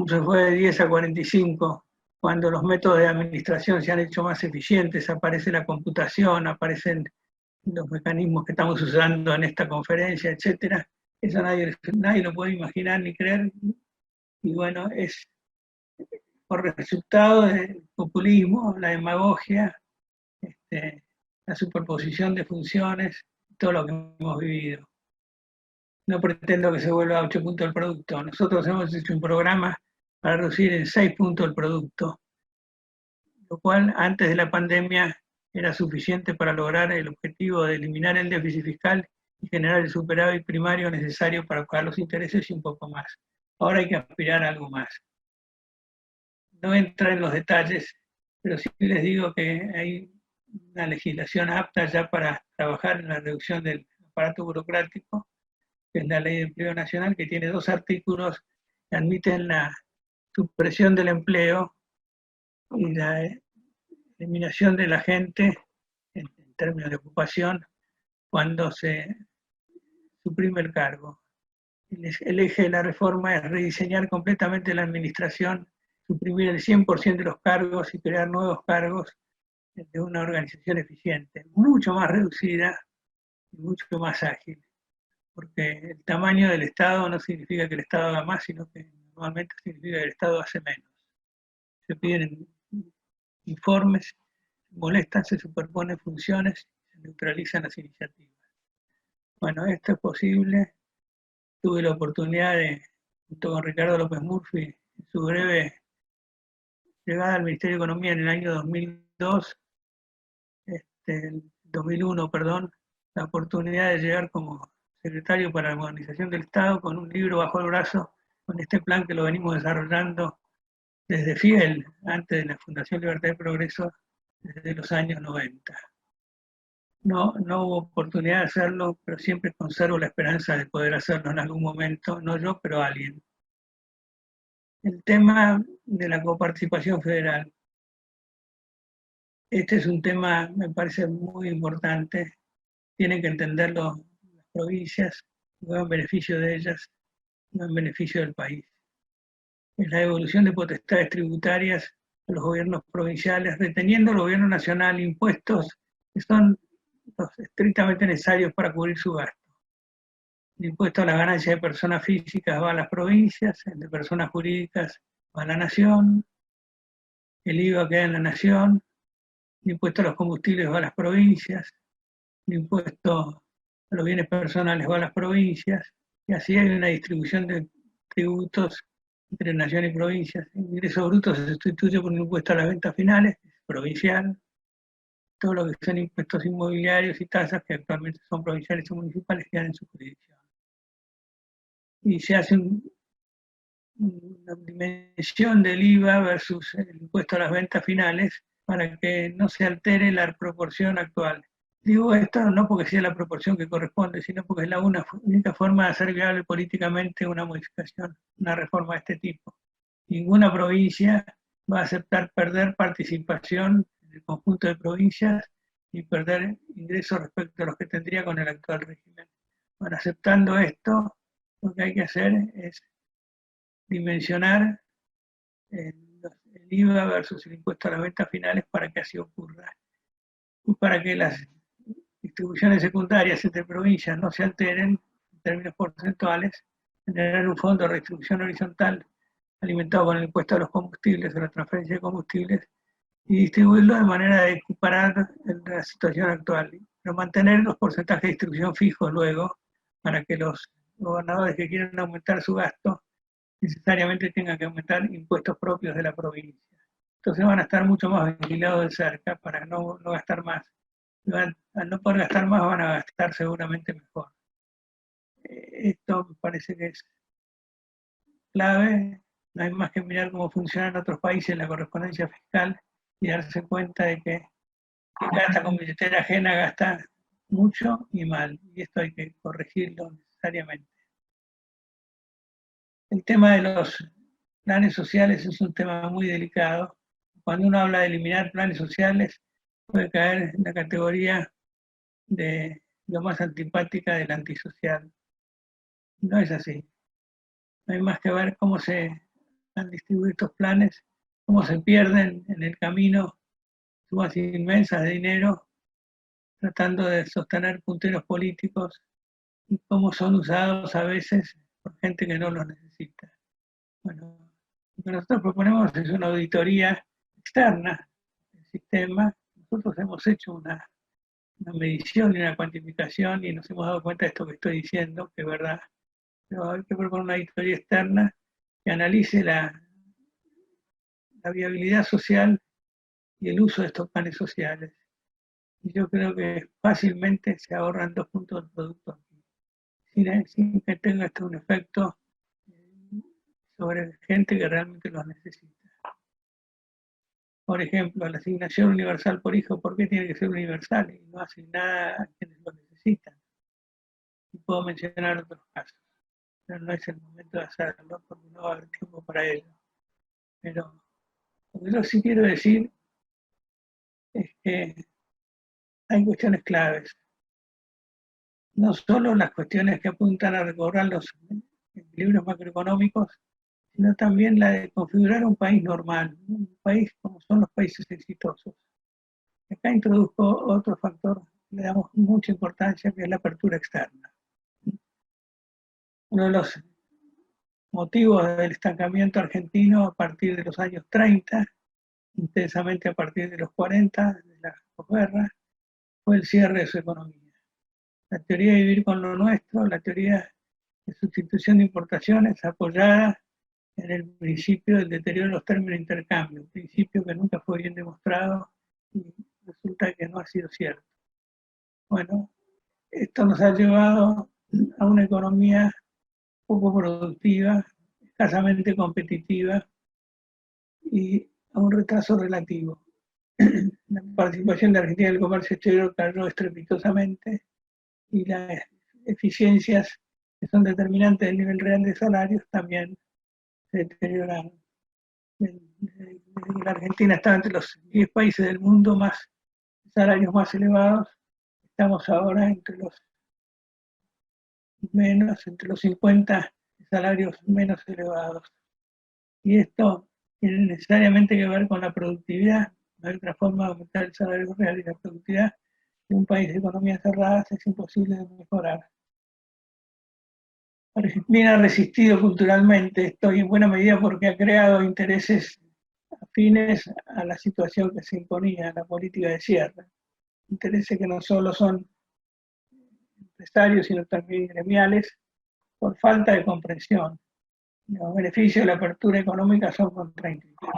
Se fue de 10 a 45, cuando los métodos de administración se han hecho más eficientes, aparece la computación, aparecen los mecanismos que estamos usando en esta conferencia, etc. Eso nadie lo puede imaginar ni creer, y bueno, es por resultado del populismo, la demagogia, la superposición de funciones, todo lo que hemos vivido. No pretendo que se vuelva a 8 puntos el producto. Nosotros hemos hecho un programa para reducir en 6 puntos el producto, lo cual antes de la pandemia era suficiente para lograr el objetivo de eliminar el déficit fiscal y generar el superávit primario necesario para pagar los intereses y un poco más. Ahora hay que aspirar a algo más. No entra en los detalles, pero sí les digo que hay una legislación apta ya para trabajar en la reducción del aparato burocrático, que es la Ley de Empleo Nacional, que tiene 2 artículos que admiten la supresión del empleo y la eliminación de la gente en términos de ocupación cuando se suprime el cargo. El eje de la reforma es rediseñar completamente la administración, suprimir el 100% de los cargos y crear nuevos cargos de una organización eficiente, mucho más reducida y mucho más ágil. Porque el tamaño del Estado no significa que el Estado haga más, sino que normalmente significa que el Estado hace menos. Se piden informes, se molestan, se superponen funciones, se neutralizan las iniciativas. Bueno, esto es posible. Tuve la oportunidad de, junto con Ricardo López Murphy, en su breve llegada al Ministerio de Economía en el año 2001, la oportunidad de llegar como secretario para la modernización del Estado con un libro bajo el brazo, con este plan que lo venimos desarrollando desde FIEL, antes de la Fundación Libertad y Progreso, desde los años 90. No hubo oportunidad de hacerlo, pero siempre conservo la esperanza de poder hacerlo en algún momento, no yo, pero alguien. El tema de la coparticipación federal. Este es un tema, me parece muy importante. Tienen que entenderlo las provincias, no en beneficio de ellas, no en beneficio del país. Es la evolución de potestades tributarias de los gobiernos provinciales, reteniendo al gobierno nacional impuestos que son los estrictamente necesarios para cubrir su gasto. El impuesto a las ganancias de personas físicas va a las provincias, el de personas jurídicas va a la nación, el IVA queda en la nación, el impuesto a los combustibles va a las provincias, el impuesto a los bienes personales va a las provincias, y así hay una distribución de tributos entre nación y provincias. El ingreso bruto se sustituye por un impuesto a las ventas finales, provincial, todo lo que son impuestos inmobiliarios y tasas que actualmente son provinciales o municipales quedan en su jurisdicción. Y se hace una dimensión del IVA versus el impuesto a las ventas finales para que no se altere la proporción actual. Digo esto no porque sea la proporción que corresponde, sino porque es la única forma de hacer viable políticamente una modificación, una reforma de este tipo. Ninguna provincia va a aceptar perder participación en el conjunto de provincias y perder ingresos respecto a los que tendría con el actual régimen. Bueno, aceptando esto, lo que hay que hacer es dimensionar el IVA versus el impuesto a las ventas finales para que así ocurra. Y para que las distribuciones secundarias entre provincias no se alteren en términos porcentuales, generar un fondo de redistribución horizontal alimentado con el impuesto a los combustibles o la transferencia de combustibles y distribuirlo de manera de equiparar la situación actual, pero mantener los porcentajes de distribución fijos luego para que los gobernadores que quieran aumentar su gasto necesariamente tengan que aumentar impuestos propios de la provincia. Entonces van a estar mucho más vigilados de cerca para no gastar más. Al no poder gastar más van a gastar seguramente mejor. Esto me parece que es clave. No hay más que mirar cómo funciona en otros países la correspondencia fiscal y darse cuenta de que gasta con billetera ajena gasta mucho y mal. Y esto hay que corregirlo necesariamente. El tema de los planes sociales es un tema muy delicado. Cuando uno habla de eliminar planes sociales, puede caer en la categoría de lo más antipática del antisocial. No es así. No hay más que ver cómo se han distribuido estos planes, cómo se pierden en el camino sumas inmensas de dinero tratando de sostener punteros políticos y cómo son usados a veces por gente que no los necesita. Bueno, lo que nosotros proponemos es una auditoría externa del sistema. Nosotros hemos hecho una medición y una cuantificación y nos hemos dado cuenta de esto que estoy diciendo, que es verdad. Pero hay que proponer una auditoría externa que analice la viabilidad social y el uso de estos planes sociales. Y yo creo que fácilmente se ahorran 2 puntos del producto aquí, sin que tenga esto un efecto sobre gente que realmente los necesita. Por ejemplo, la asignación universal por hijo, ¿por qué tiene que ser universal y no asignada a quienes lo necesitan? Y puedo mencionar otros casos, pero no es el momento de hacerlo porque no va a haber tiempo para ello. Pero lo que yo sí quiero decir es que hay cuestiones claves. No solo las cuestiones que apuntan a recobrar los equilibrios macroeconómicos, sino también la de configurar un país normal, un país como son los países exitosos. Acá introduzco otro factor que le damos mucha importancia, que es la apertura externa. Uno de los motivos del estancamiento argentino a partir de los años 30, intensamente a partir de los 40, de la posguerra, fue el cierre de su economía. La teoría de vivir con lo nuestro, la teoría de sustitución de importaciones apoyada en el principio del deterioro de los términos de intercambio, un principio que nunca fue bien demostrado y resulta que no ha sido cierto. Bueno, esto nos ha llevado a una economía poco productiva, escasamente competitiva y a un retraso relativo. La participación de Argentina en el comercio exterior cayó estrepitosamente y las eficiencias que son determinantes del nivel real de salarios también se deterioraron. La Argentina estaba entre los 10 países del mundo más salarios más elevados, estamos ahora entre los menos, entre los 50 salarios menos elevados. Y esto tiene necesariamente que ver con la productividad. No hay otra forma de aumentar el salario real y la productividad. En un país de economía cerrada es imposible de mejorar. Argentina ha resistido culturalmente esto y en buena medida porque ha creado intereses afines a la situación que se imponía, la política de cierre. Intereses que no solo son empresarios, sino también gremiales, por falta de comprensión. Los beneficios de la apertura económica son contraintuitivos.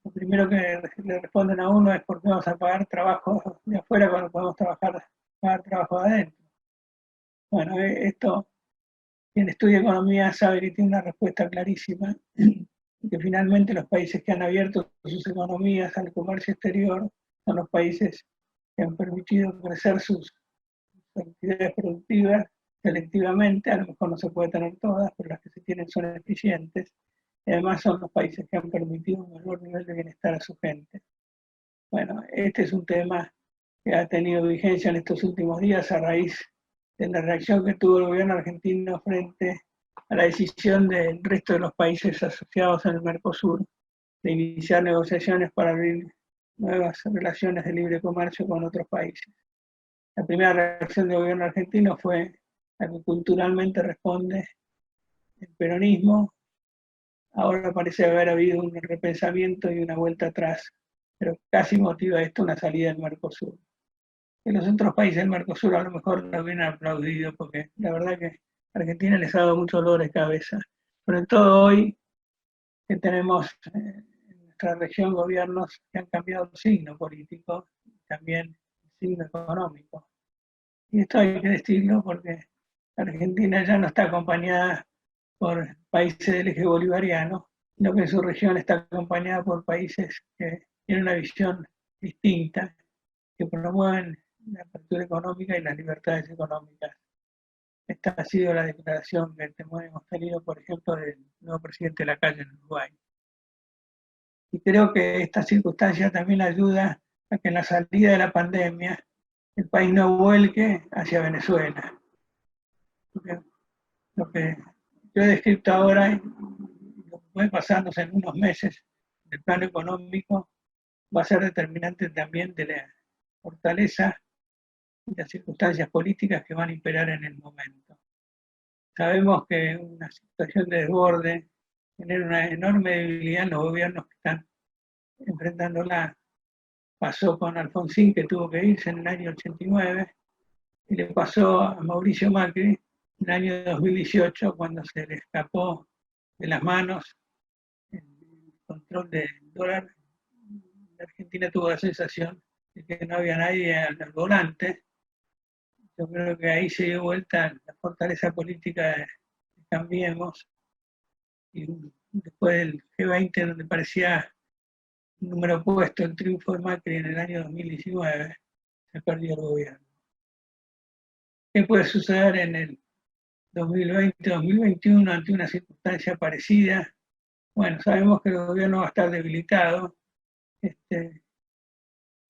Lo primero que le responden a uno es por qué vamos a pagar trabajo de afuera cuando podemos pagar trabajo de adentro. Bueno, esto, quien estudia economía sabe que tiene una respuesta clarísima, que finalmente los países que han abierto sus economías al comercio exterior son los países que han permitido crecer sus actividades productivas selectivamente, a lo mejor no se puede tener todas, pero las que se tienen son eficientes, y además son los países que han permitido un mayor nivel de bienestar a su gente. Bueno, este es un tema que ha tenido vigencia en estos últimos días a raíz de la reacción que tuvo el gobierno argentino frente a la decisión del resto de los países asociados en el Mercosur de iniciar negociaciones para abrir nuevas relaciones de libre comercio con otros países. La primera reacción del gobierno argentino fue la que culturalmente responde el peronismo. Ahora parece haber habido un repensamiento y una vuelta atrás, pero casi motiva esto una salida del Mercosur. En los otros países del Mercosur a lo mejor lo hubieran aplaudido, porque la verdad que a Argentina les ha dado mucho dolor de cabeza. Sobre todo hoy que tenemos en nuestra región gobiernos que han cambiado el signo político, también el signo económico. Y esto hay que decirlo porque Argentina ya no está acompañada por países del eje bolivariano, sino que su región está acompañada por países que tienen una visión distinta, que promueven la apertura económica y las libertades económicas. Esta ha sido la declaración que hemos tenido, por ejemplo, del nuevo presidente de la calle en Uruguay. Y creo que esta circunstancia también ayuda a que en la salida de la pandemia el país no vuelque hacia Venezuela. Porque lo que yo he descrito ahora, lo que puede pasarnos en unos meses del plano económico, va a ser determinante también de la fortaleza y las circunstancias políticas que van a imperar en el momento. Sabemos que una situación de desborde genera una enorme debilidad en los gobiernos que están enfrentándola. Pasó con Alfonsín, que tuvo que irse en el año 89, y le pasó a Mauricio Macri en el año 2018, cuando se le escapó de las manos el control del dólar. La Argentina tuvo la sensación de que no había nadie al volante. Yo creo que ahí se dio vuelta la fortaleza política de Cambiemos, y después del G20, donde parecía un número opuesto el triunfo de Macri en el año 2019, se perdió el gobierno. ¿Qué puede suceder en el 2020-2021 ante una circunstancia parecida? Bueno, sabemos que el gobierno va a estar debilitado.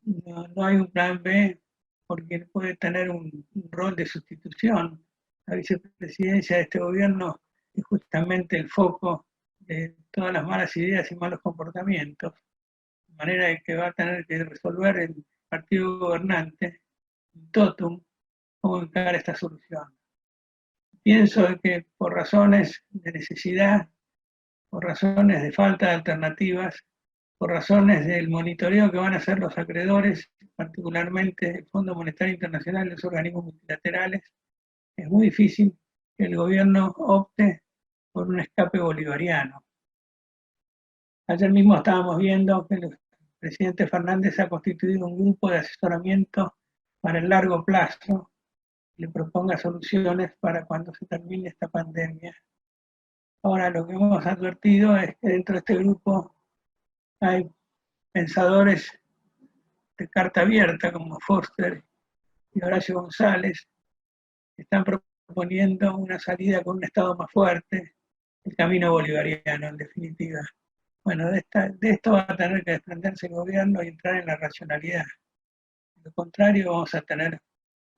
No hay un plan B porque puede tener un rol de sustitución. La vicepresidencia de este gobierno es justamente el foco de todas las malas ideas y malos comportamientos, de manera que va a tener que resolver el partido gobernante, el totum, cómo encarar esta solución. Pienso que por razones de necesidad, por razones de falta de alternativas, por razones del monitoreo que van a hacer los acreedores, particularmente el Fondo Monetario Internacional y los organismos multilaterales, es muy difícil que el gobierno opte por un escape bolivariano. Ayer mismo estábamos viendo que el presidente Fernández ha constituido un grupo de asesoramiento para el largo plazo, que le proponga soluciones para cuando se termine esta pandemia. Ahora, lo que hemos advertido es que dentro de este grupo hay pensadores de carta abierta como Foster y Horacio González, que están proponiendo una salida con un Estado más fuerte, el camino bolivariano en definitiva. Bueno, de esto va a tener que desprenderse el gobierno y entrar en la racionalidad. De lo contrario, vamos a tener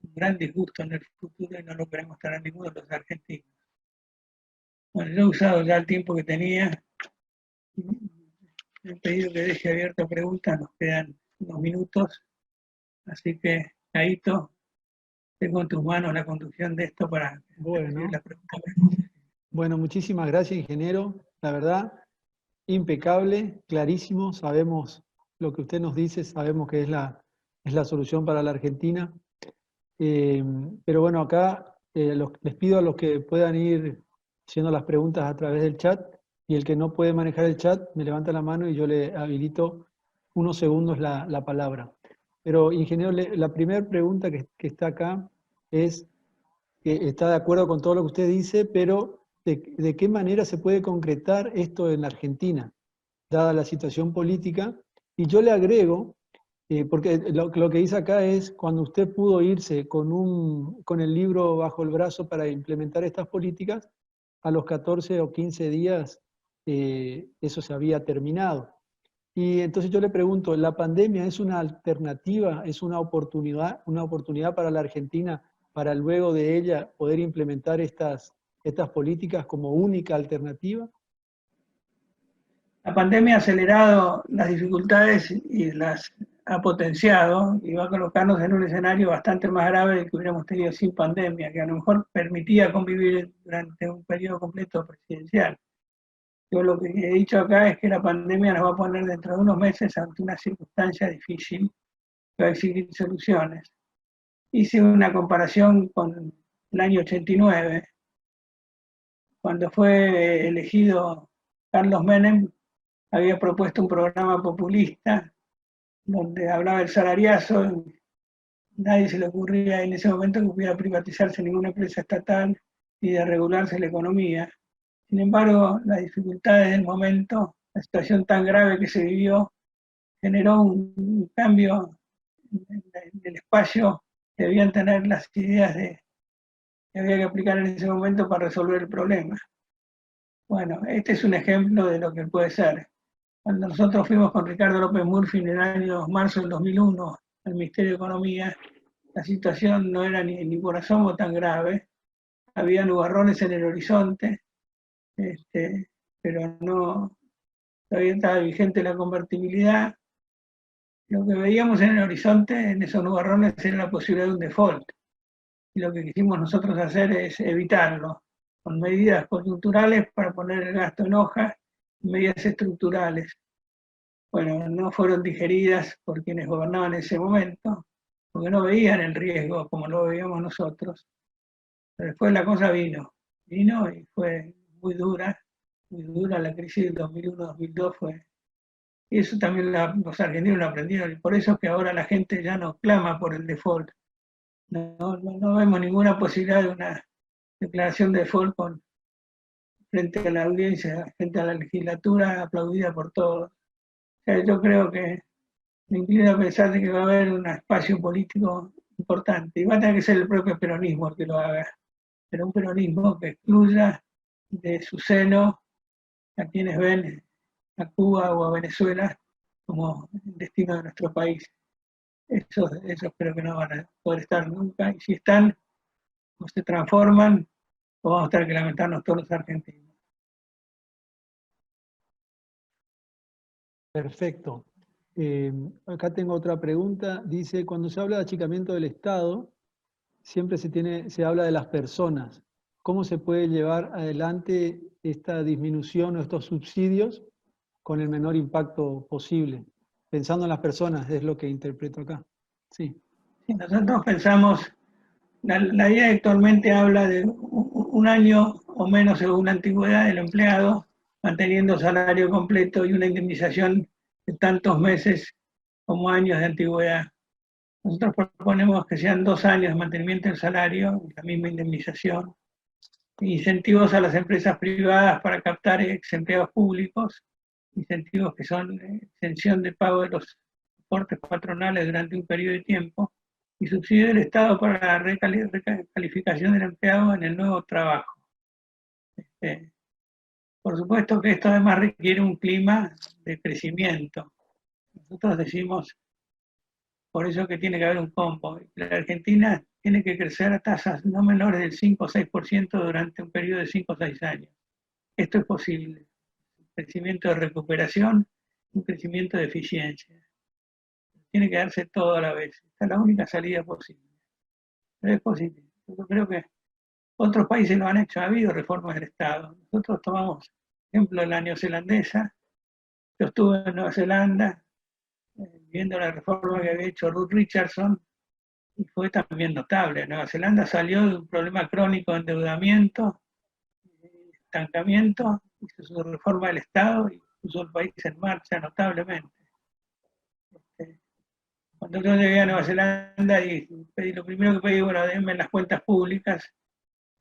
un gran disgusto en el futuro y no lo queremos tener ninguno de los argentinos. Bueno, yo he usado ya el tiempo que tenía. He pedido que deje abierta preguntas, nos quedan unos minutos. Así que, Caíto, tengo en tus manos la conducción de esto para Bueno, la pregunta. bueno, muchísimas gracias, ingeniero. La verdad, impecable, clarísimo. Sabemos lo que usted nos dice, sabemos que es la solución para la Argentina. Pero bueno, acá les pido a los que puedan ir haciendo las preguntas a través del chat, y el que no puede manejar el chat me levanta la mano y yo le habilito unos segundos la palabra. Pero, ingeniero, la primera pregunta que está acá es que está de acuerdo con todo lo que usted dice, pero ¿de qué manera se puede concretar esto en la Argentina, dada la situación política? Y yo le agrego, porque lo que dice acá es, cuando usted pudo irse con el libro bajo el brazo para implementar estas políticas, a los 14 o 15 días eso se había terminado. Y entonces yo le pregunto, ¿la pandemia es una alternativa, es una oportunidad para la Argentina para luego de ella poder implementar estas políticas como única alternativa? La pandemia ha acelerado las dificultades y las ha potenciado y va a colocarnos en un escenario bastante más grave del que hubiéramos tenido sin pandemia, que a lo mejor permitía convivir durante un periodo completo presidencial. Yo lo que he dicho acá es que la pandemia nos va a poner dentro de unos meses ante una circunstancia difícil que va a exigir soluciones. Hice una comparación con el año 89, cuando fue elegido Carlos Menem, había propuesto un programa populista donde hablaba del salariazo. Nadie se le ocurría en ese momento que pudiera privatizarse ninguna empresa estatal y de regularse la economía. Sin embargo, las dificultades del momento, la situación tan grave que se vivió, generó un cambio en el espacio que debían tener las ideas que había que aplicar en ese momento para resolver el problema. Bueno, este es un ejemplo de lo que puede ser. Cuando nosotros fuimos con Ricardo López Murphy en el año marzo del 2001 al Ministerio de Economía, la situación no era ni por asomo tan grave. Había nubarrones en el horizonte, pero no, todavía estaba vigente la convertibilidad. Lo que veíamos en el horizonte, en esos nubarrones, era la posibilidad de un default. Y lo que quisimos nosotros hacer es evitarlo, con medidas coyunturales para poner el gasto en hoja, medidas estructurales. Bueno, no fueron digeridas por quienes gobernaban en ese momento, porque no veían el riesgo como lo veíamos nosotros. Pero después la cosa vino y fue muy dura la crisis del 2001-2002 fue. Y eso también los argentinos lo aprendieron, y por eso es que ahora la gente ya no clama por el default. No vemos ninguna posibilidad de una declaración de default frente a la audiencia, frente a la legislatura, aplaudida por todos. O sea, yo creo que me inclino a pensar de que va a haber un espacio político importante, y va a tener que ser el propio peronismo el que lo haga, pero un peronismo que excluya de su seno a quienes ven a Cuba o a Venezuela como el destino de nuestro país. Eso espero que no van a poder estar nunca, y si están o se transforman, o vamos a tener que lamentarnos todos los argentinos. Perfecto. Acá tengo otra pregunta. Dice, cuando se habla de achicamiento del Estado, siempre se habla de las personas. ¿Cómo se puede llevar adelante esta disminución o estos subsidios con el menor impacto posible? Pensando en las personas, es lo que interpreto acá. Sí. Si nosotros pensamos, la ley actualmente habla de un año o menos según la antigüedad del empleado, manteniendo salario completo y una indemnización de tantos meses como años de antigüedad. Nosotros proponemos que sean 2 años de mantenimiento del salario, la misma indemnización, incentivos a las empresas privadas para captar ex empleados públicos, incentivos que son exención de pago de los aportes patronales durante un periodo de tiempo, y subsidio del Estado para la recalificación del empleado en el nuevo trabajo. Por supuesto que esto además requiere un clima de crecimiento. Nosotros decimos, por eso que tiene que haber un combo. La Argentina tiene que crecer a tasas no menores del 5 o 6% durante un periodo de 5 o 6 años. Esto es posible. Un crecimiento de recuperación, un crecimiento de eficiencia. Tiene que darse todo a la vez. Esta es la única salida posible. pero es positivo. Yo creo que otros países lo han hecho, ha habido reformas del Estado. Nosotros tomamos, por ejemplo, la neozelandesa. Yo estuve en Nueva Zelanda viendo la reforma que había hecho Ruth Richardson y fue también notable. Nueva Zelanda salió de un problema crónico de endeudamiento, estancamiento, hizo su reforma del Estado y puso el país en marcha notablemente. Cuando yo llegué a Nueva Zelanda y lo primero que pedí, bueno, denme las cuentas públicas,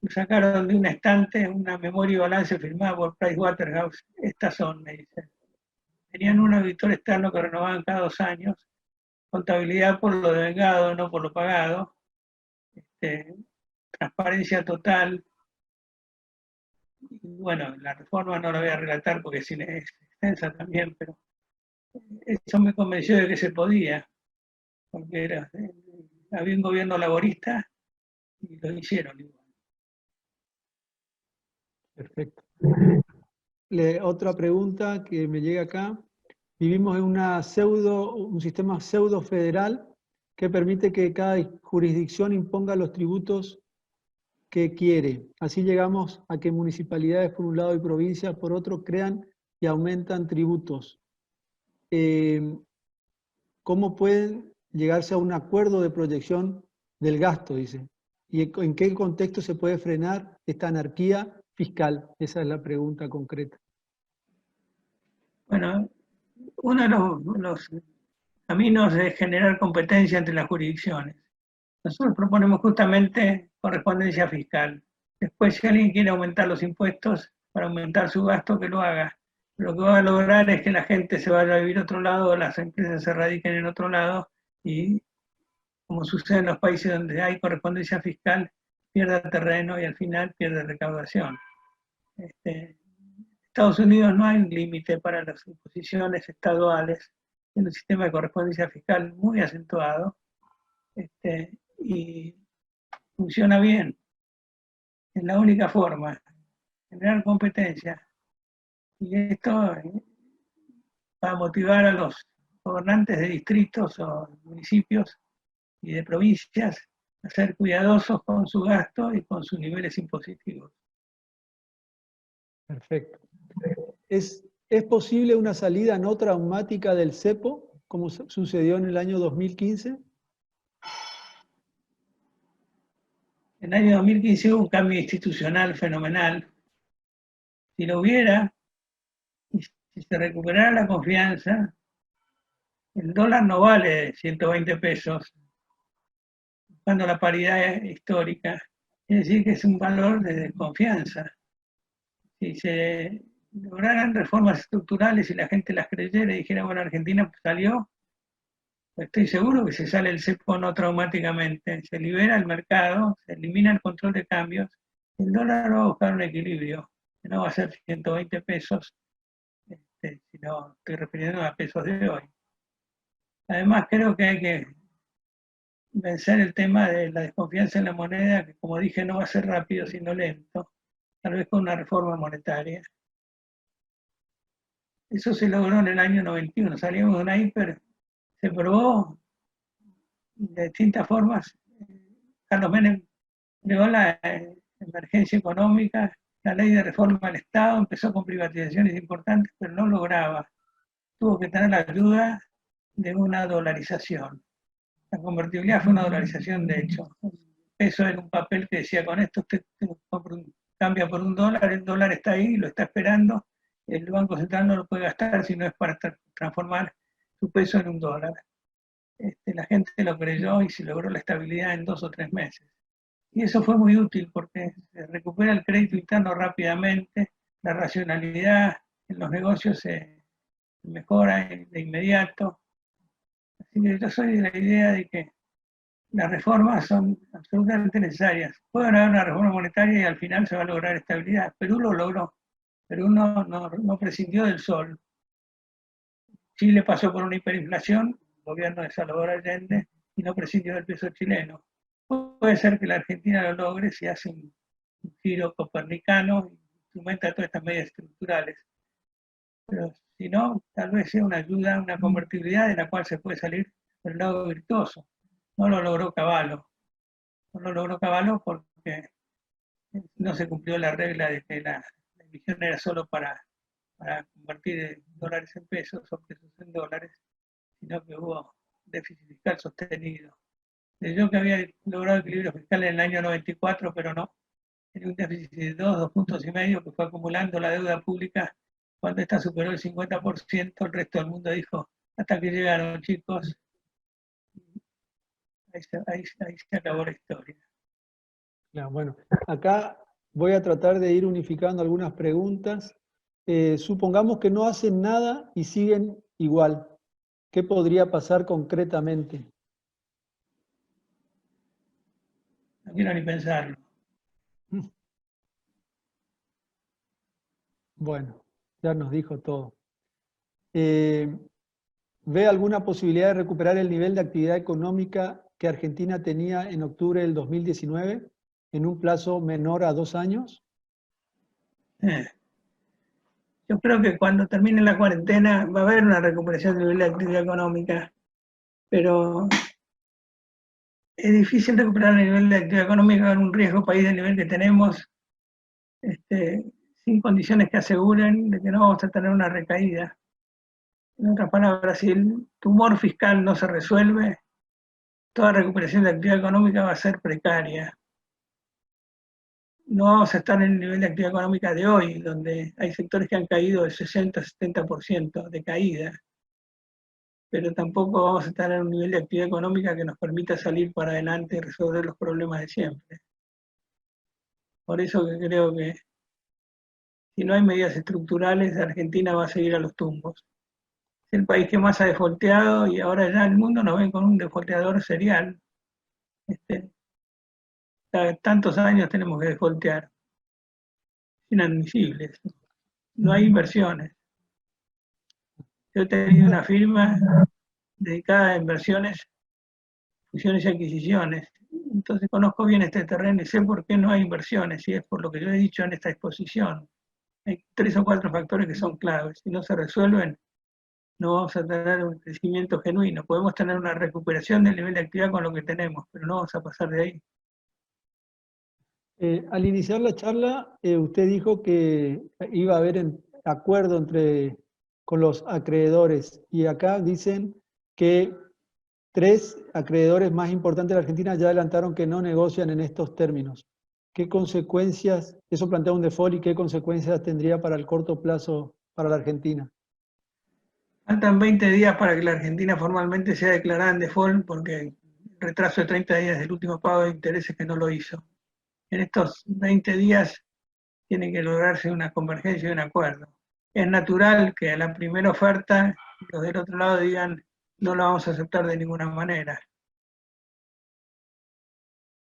me sacaron de un estante una memoria y balance firmada por Pricewaterhouse. Estas son, me dicen. Tenían un auditor externo que renovaban cada 2 años, contabilidad por lo devengado, no por lo pagado, transparencia total. Y bueno, la reforma no la voy a relatar porque es extensa también, pero eso me convenció de que se podía, porque había un gobierno laborista y lo hicieron igual. Perfecto. Otra pregunta que me llega acá. Vivimos en un sistema pseudo federal que permite que cada jurisdicción imponga los tributos que quiere. Así llegamos a que municipalidades por un lado y provincias por otro crean y aumentan tributos. ¿Cómo pueden llegarse a un acuerdo de proyección del gasto, dice? ¿Y en qué contexto se puede frenar esta anarquía fiscal? Esa es la pregunta concreta. Bueno, uno de los caminos es generar competencia entre las jurisdicciones. Nosotros proponemos justamente correspondencia fiscal. Después, si alguien quiere aumentar los impuestos para aumentar su gasto, que lo haga. Lo que va a lograr es que la gente se vaya a vivir a otro lado, las empresas se radiquen en otro lado y, como sucede en los países donde hay correspondencia fiscal, pierda terreno y al final pierde recaudación. Estados Unidos no hay un límite para las imposiciones estaduales, tiene un sistema de correspondencia fiscal muy acentuado y funciona bien. Es la única forma, generar competencia. Y esto va a motivar a los gobernantes de distritos o municipios y de provincias a ser cuidadosos con su gasto y con sus niveles impositivos. Perfecto. ¿Es posible una salida no traumática del cepo, como sucedió en el año 2015? En el año 2015 hubo un cambio institucional fenomenal. Si lo hubiera, y si se recuperara la confianza, el dólar no vale 120 pesos, buscando la paridad histórica. Quiere decir que es un valor de desconfianza. Si se lograran reformas estructurales y la gente las creyera y dijera, bueno, Argentina salió, estoy seguro que se sale el cepo no traumáticamente, se libera el mercado, se elimina el control de cambios, el dólar va a buscar un equilibrio, que no va a ser 120 pesos, sino estoy refiriendo a pesos de hoy. Además, creo que hay que vencer el tema de la desconfianza en la moneda, que como dije no va a ser rápido, sino lento, tal vez con una reforma monetaria. Eso se logró en el año 91, salimos de una hiper, se probó de distintas formas. Carlos Menem llegó la emergencia económica, la ley de reforma del Estado, empezó con privatizaciones importantes, pero no lograba. Tuvo que tener la ayuda de una dolarización. La convertibilidad fue una dolarización de hecho. El peso era un papel que decía, con esto usted cambia por un dólar, el dólar está ahí, lo está esperando, el Banco Central no lo puede gastar si no es para transformar su peso en un dólar. La gente lo creyó y se logró la estabilidad en 2 o 3 meses. Y eso fue muy útil porque se recupera el crédito interno rápidamente, la racionalidad en los negocios se mejora de inmediato. Así que yo soy de la idea de que las reformas son absolutamente necesarias. Pueden haber una reforma monetaria y al final se va a lograr estabilidad. Perú lo logró. Perú no prescindió del sol. Chile pasó por una hiperinflación, el gobierno de Salvador Allende, y no prescindió del peso chileno. Puede ser que la Argentina lo logre si hace un giro copernicano, instrumenta todas estas medidas estructurales. Pero si no, tal vez sea una ayuda, una convertibilidad de la cual se puede salir por el lado virtuoso. No lo logró Cavallo. no lo logró Cavallo porque no se cumplió la regla de que la emisión era solo para convertir dólares en pesos o pesos en dólares, sino que hubo déficit fiscal sostenido. Yo que había logrado equilibrio fiscal en el año 94, pero no. Tenía un déficit de 2 puntos y medio que fue acumulando la deuda pública. Cuando esta superó el 50%, el resto del mundo dijo, hasta que llegaron, chicos. Ahí se acabó la historia. Bueno, acá voy a tratar de ir unificando algunas preguntas. Supongamos que no hacen nada y siguen igual. ¿Qué podría pasar concretamente? No quiero ni pensarlo. Bueno, ya nos dijo todo. ¿Ve alguna posibilidad de recuperar el nivel de actividad económica que Argentina tenía en octubre del 2019 en un plazo menor a 2 años? Yo creo que cuando termine la cuarentena va a haber una recuperación del nivel de actividad económica, pero es difícil recuperar el nivel de actividad económica en un riesgo país del nivel que tenemos, sin condiciones que aseguren de que no vamos a tener una recaída. En otras palabras, si el tumor fiscal no se resuelve, toda recuperación de actividad económica va a ser precaria. No vamos a estar en el nivel de actividad económica de hoy, donde hay sectores que han caído del 60-70% de caída, pero tampoco vamos a estar en un nivel de actividad económica que nos permita salir para adelante y resolver los problemas de siempre. Por eso que creo que si no hay medidas estructurales, Argentina va a seguir a los tumbos. Es el país que más ha defolteado y ahora ya el mundo nos ve con un defolteador serial. Cada tantos años tenemos que defoltear. Inadmisibles. No hay inversiones. Yo he tenido una firma dedicada a inversiones, fusiones y adquisiciones. Entonces conozco bien este terreno y sé por qué no hay inversiones, y es por lo que yo he dicho en esta exposición. Hay 3 o 4 factores que son claves. Si no se resuelven, no vamos a tener un crecimiento genuino. Podemos tener una recuperación del nivel de actividad con lo que tenemos, pero no vamos a pasar de ahí. Al iniciar la charla, usted dijo que iba a haber acuerdo con los acreedores, y acá dicen que 3 acreedores más importantes de la Argentina ya adelantaron que no negocian en estos términos. ¿Qué consecuencias, eso plantea un default, y qué consecuencias tendría para el corto plazo para la Argentina? Faltan 20 días para que la Argentina formalmente sea declarada en default, porque el retraso de 30 días del último pago de intereses que no lo hizo. En estos 20 días tiene que lograrse una convergencia y un acuerdo. Es natural que a la primera oferta los del otro lado digan no la vamos a aceptar de ninguna manera.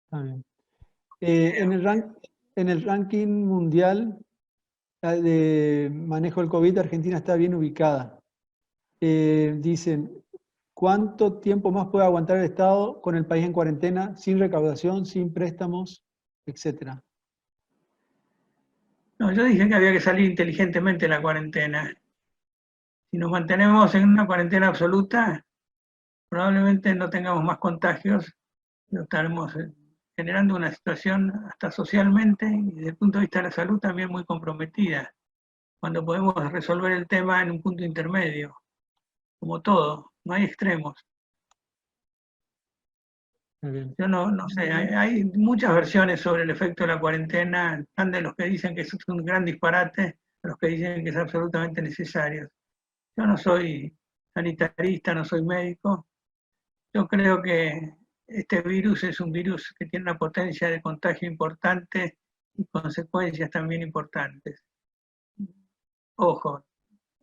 Está bien. En el ranking mundial de manejo del COVID, Argentina está bien ubicada. Dicen, ¿cuánto tiempo más puede aguantar el Estado con el país en cuarentena, sin recaudación, sin préstamos, etcétera? No, yo dije que había que salir inteligentemente de la cuarentena. Si nos mantenemos en una cuarentena absoluta, probablemente no tengamos más contagios, pero estaremos generando una situación hasta socialmente y desde el punto de vista de la salud también muy comprometida, cuando podemos resolver el tema en un punto intermedio, como todo, no hay extremos. Yo no sé, hay muchas versiones sobre el efecto de la cuarentena, están de los que dicen que es un gran disparate, a los que dicen que es absolutamente necesario. Yo no soy sanitarista, no soy médico. Yo creo que este virus es un virus que tiene una potencia de contagio importante y consecuencias también importantes. Ojo,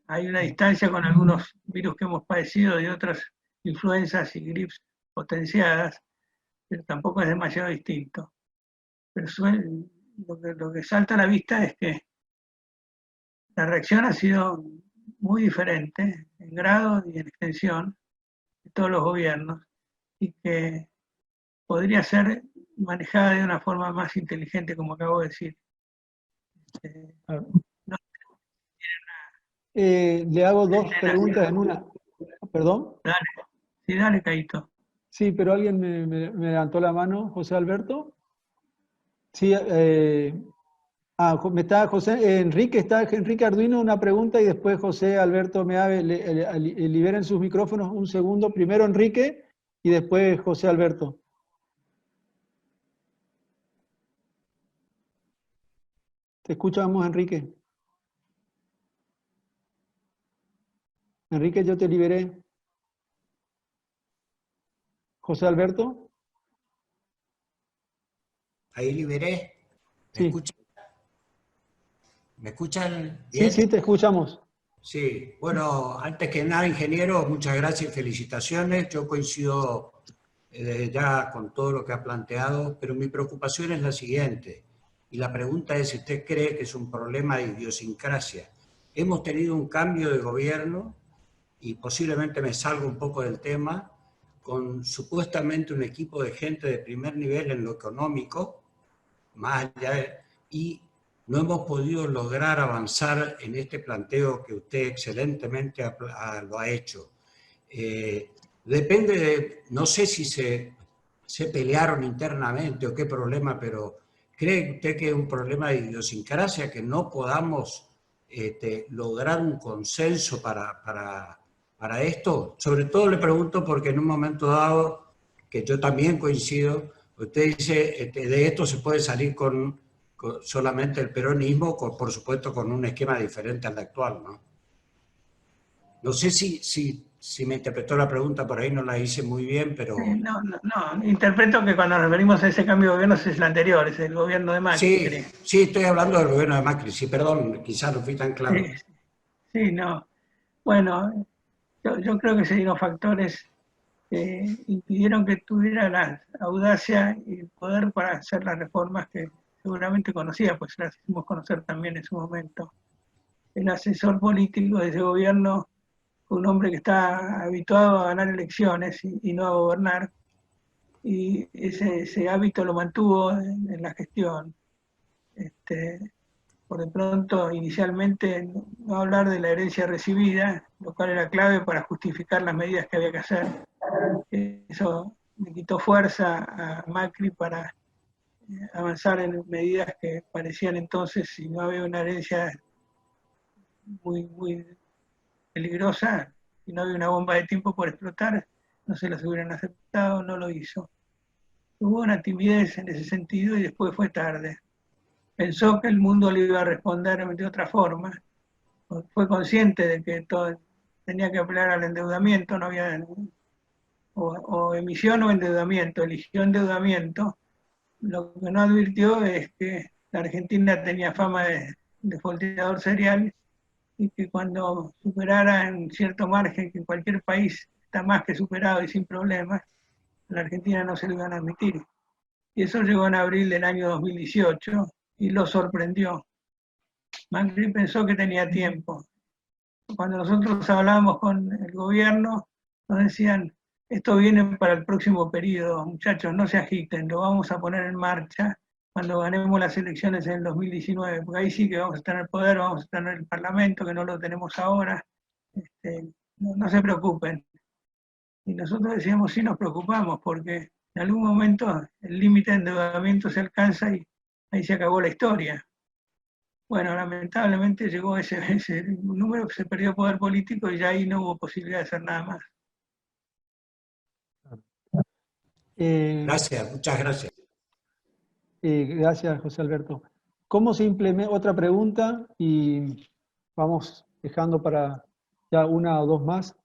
hay una distancia con algunos virus que hemos padecido de otras influencias y grips potenciadas, pero tampoco es demasiado distinto. Pero lo que salta a la vista es que la reacción ha sido muy diferente en grado y en extensión de todos los gobiernos y que podría ser manejada de una forma más inteligente, como acabo de decir. No, Le hago 2 preguntas en una. ¿Perdón? dale, sí, dale, Caíto. Sí, pero alguien me levantó la mano, José Alberto. Sí, me está Enrique Arduino, una pregunta y después José Alberto Meave, liberen sus micrófonos un segundo. Primero Enrique y después José Alberto. Te escuchamos, Enrique. Enrique, yo te liberé. José Alberto. Ahí liberé. ¿Me Sí. escuchan? ¿Me escuchan Sí, bien? sí, te escuchamos. Sí, bueno, antes que nada, ingeniero, muchas gracias y felicitaciones. Yo coincido ya con todo lo que ha planteado, pero mi preocupación es la siguiente, y la pregunta es si usted cree que es un problema de idiosincrasia. Hemos tenido un cambio de gobierno, y posiblemente me salgo un poco del tema, con supuestamente un equipo de gente de primer nivel en lo económico, más allá y no hemos podido lograr avanzar en este planteo que usted excelentemente lo ha hecho. Depende de, no sé si se pelearon internamente o qué problema, pero ¿cree usted que es un problema de idiosincrasia que no podamos lograr un consenso para esto? Sobre todo le pregunto porque en un momento dado, que yo también coincido, usted dice, de esto se puede salir con solamente el peronismo, por supuesto con un esquema diferente al actual, ¿no? No sé si me interpretó la pregunta, por ahí no la hice muy bien, pero... No, interpreto que cuando nos referimos a ese cambio de gobierno es el anterior, es el gobierno de Macri. Sí, estoy hablando del gobierno de Macri, sí, perdón, quizás no fui tan claro. Sí, no. Bueno, yo creo que se dieron factores que impidieron que tuviera la audacia y el poder para hacer las reformas que seguramente conocía, pues las hicimos conocer también en su momento. El asesor político de ese gobierno fue un hombre que está habituado a ganar elecciones y no a gobernar, y ese hábito lo mantuvo en la gestión. Por de pronto, inicialmente, no hablar de la herencia recibida, lo cual era clave para justificar las medidas que había que hacer. Eso le quitó fuerza a Macri para avanzar en medidas que parecían entonces, si no había una herencia muy peligrosa, si no había una bomba de tiempo por explotar, no se las hubieran aceptado, no lo hizo. Hubo una timidez en ese sentido y después fue tarde. Pensó que el mundo le iba a responder de otra forma, fue consciente de que todo tenía que apelar al endeudamiento, no había o emisión o endeudamiento, eligió endeudamiento. Lo que no advirtió es que la Argentina tenía fama de defaulteador serial y que cuando superara en cierto margen, que en cualquier país está más que superado y sin problemas, a la Argentina no se lo iban a admitir. Y eso llegó en abril del año 2018 y lo sorprendió. Macri pensó que tenía tiempo. Cuando nosotros hablábamos con el gobierno, nos decían, esto viene para el próximo periodo, muchachos, no se agiten, lo vamos a poner en marcha cuando ganemos las elecciones en el 2019, porque ahí sí que vamos a tener poder, vamos a tener el Parlamento, que no lo tenemos ahora, no se preocupen. Y nosotros decíamos, sí nos preocupamos, porque en algún momento el límite de endeudamiento se alcanza y ahí se acabó la historia. Bueno, lamentablemente llegó ese número, se perdió poder político y ya ahí no hubo posibilidad de hacer nada más. Gracias, muchas gracias. Gracias, José Alberto. ¿Cómo se implementa? Otra pregunta y vamos dejando para ya una o dos más.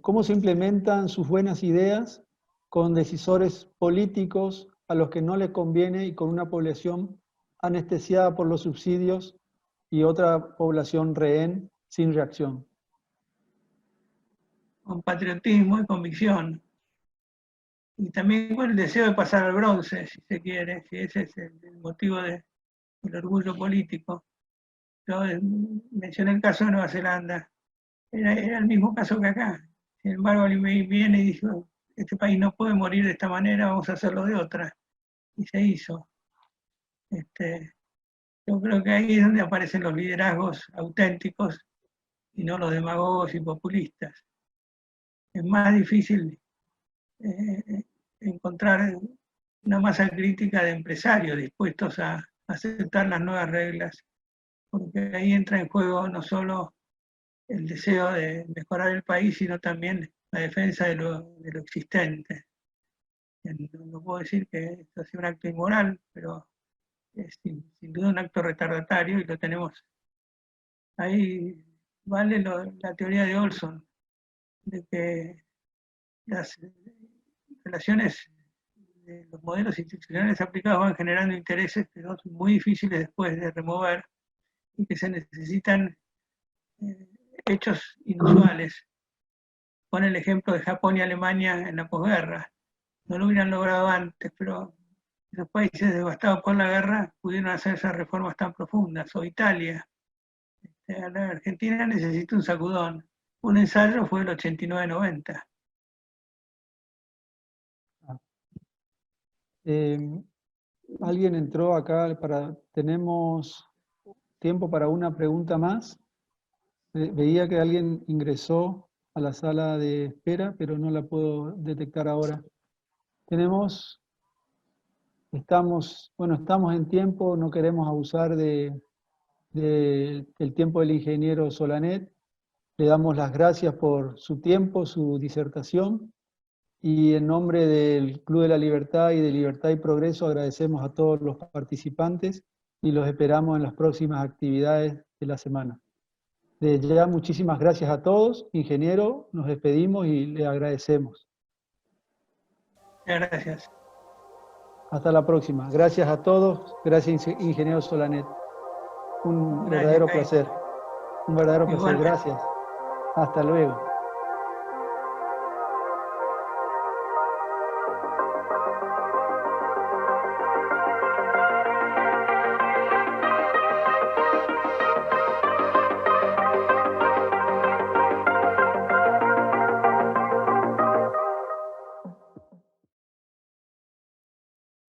¿Cómo se implementan sus buenas ideas con decisores políticos a los que no les conviene y con una población anestesiada por los subsidios y otra población rehén sin reacción? Con patriotismo y convicción. Y también con el deseo de pasar al bronce, si se quiere, si ese es el motivo del orgullo político. Yo mencioné el caso de Nueva Zelanda. Era el mismo caso que acá. Sin embargo, alguien viene y dijo, este país no puede morir de esta manera, vamos a hacerlo de otra. Y se hizo. Yo creo que ahí es donde aparecen los liderazgos auténticos y no los demagogos y populistas. Es más difícil encontrar una masa crítica de empresarios dispuestos a aceptar las nuevas reglas, porque ahí entra en juego no solo el deseo de mejorar el país, sino también la defensa de lo existente. No puedo decir que esto sea un acto inmoral, pero es sin duda un acto retardatario y lo tenemos. Ahí vale la teoría de Olson, de que las relaciones de los modelos institucionales aplicados van generando intereses que son muy difíciles después de remover y que se necesitan hechos inusuales. Pone el ejemplo de Japón y Alemania en la posguerra. No lo hubieran logrado antes, pero los países devastados por la guerra pudieron hacer esas reformas tan profundas, o Italia. La Argentina necesita un sacudón. Un ensayo fue el 89-90. Alguien entró acá tenemos tiempo para una pregunta más. Veía que alguien ingresó a la sala de espera, pero no la puedo detectar ahora. Estamos en tiempo, no queremos abusar del tiempo del ingeniero Solanet. Le damos las gracias por su tiempo, su disertación, y en nombre del Club de la Libertad y de Libertad y Progreso agradecemos a todos los participantes y los esperamos en las próximas actividades de la semana. Desde ya, muchísimas gracias a todos. Ingeniero, nos despedimos y le agradecemos. Gracias. Hasta la próxima. Gracias a todos. Gracias, ingeniero Solanet. Un verdadero placer. Un verdadero placer. Gracias. Hasta luego.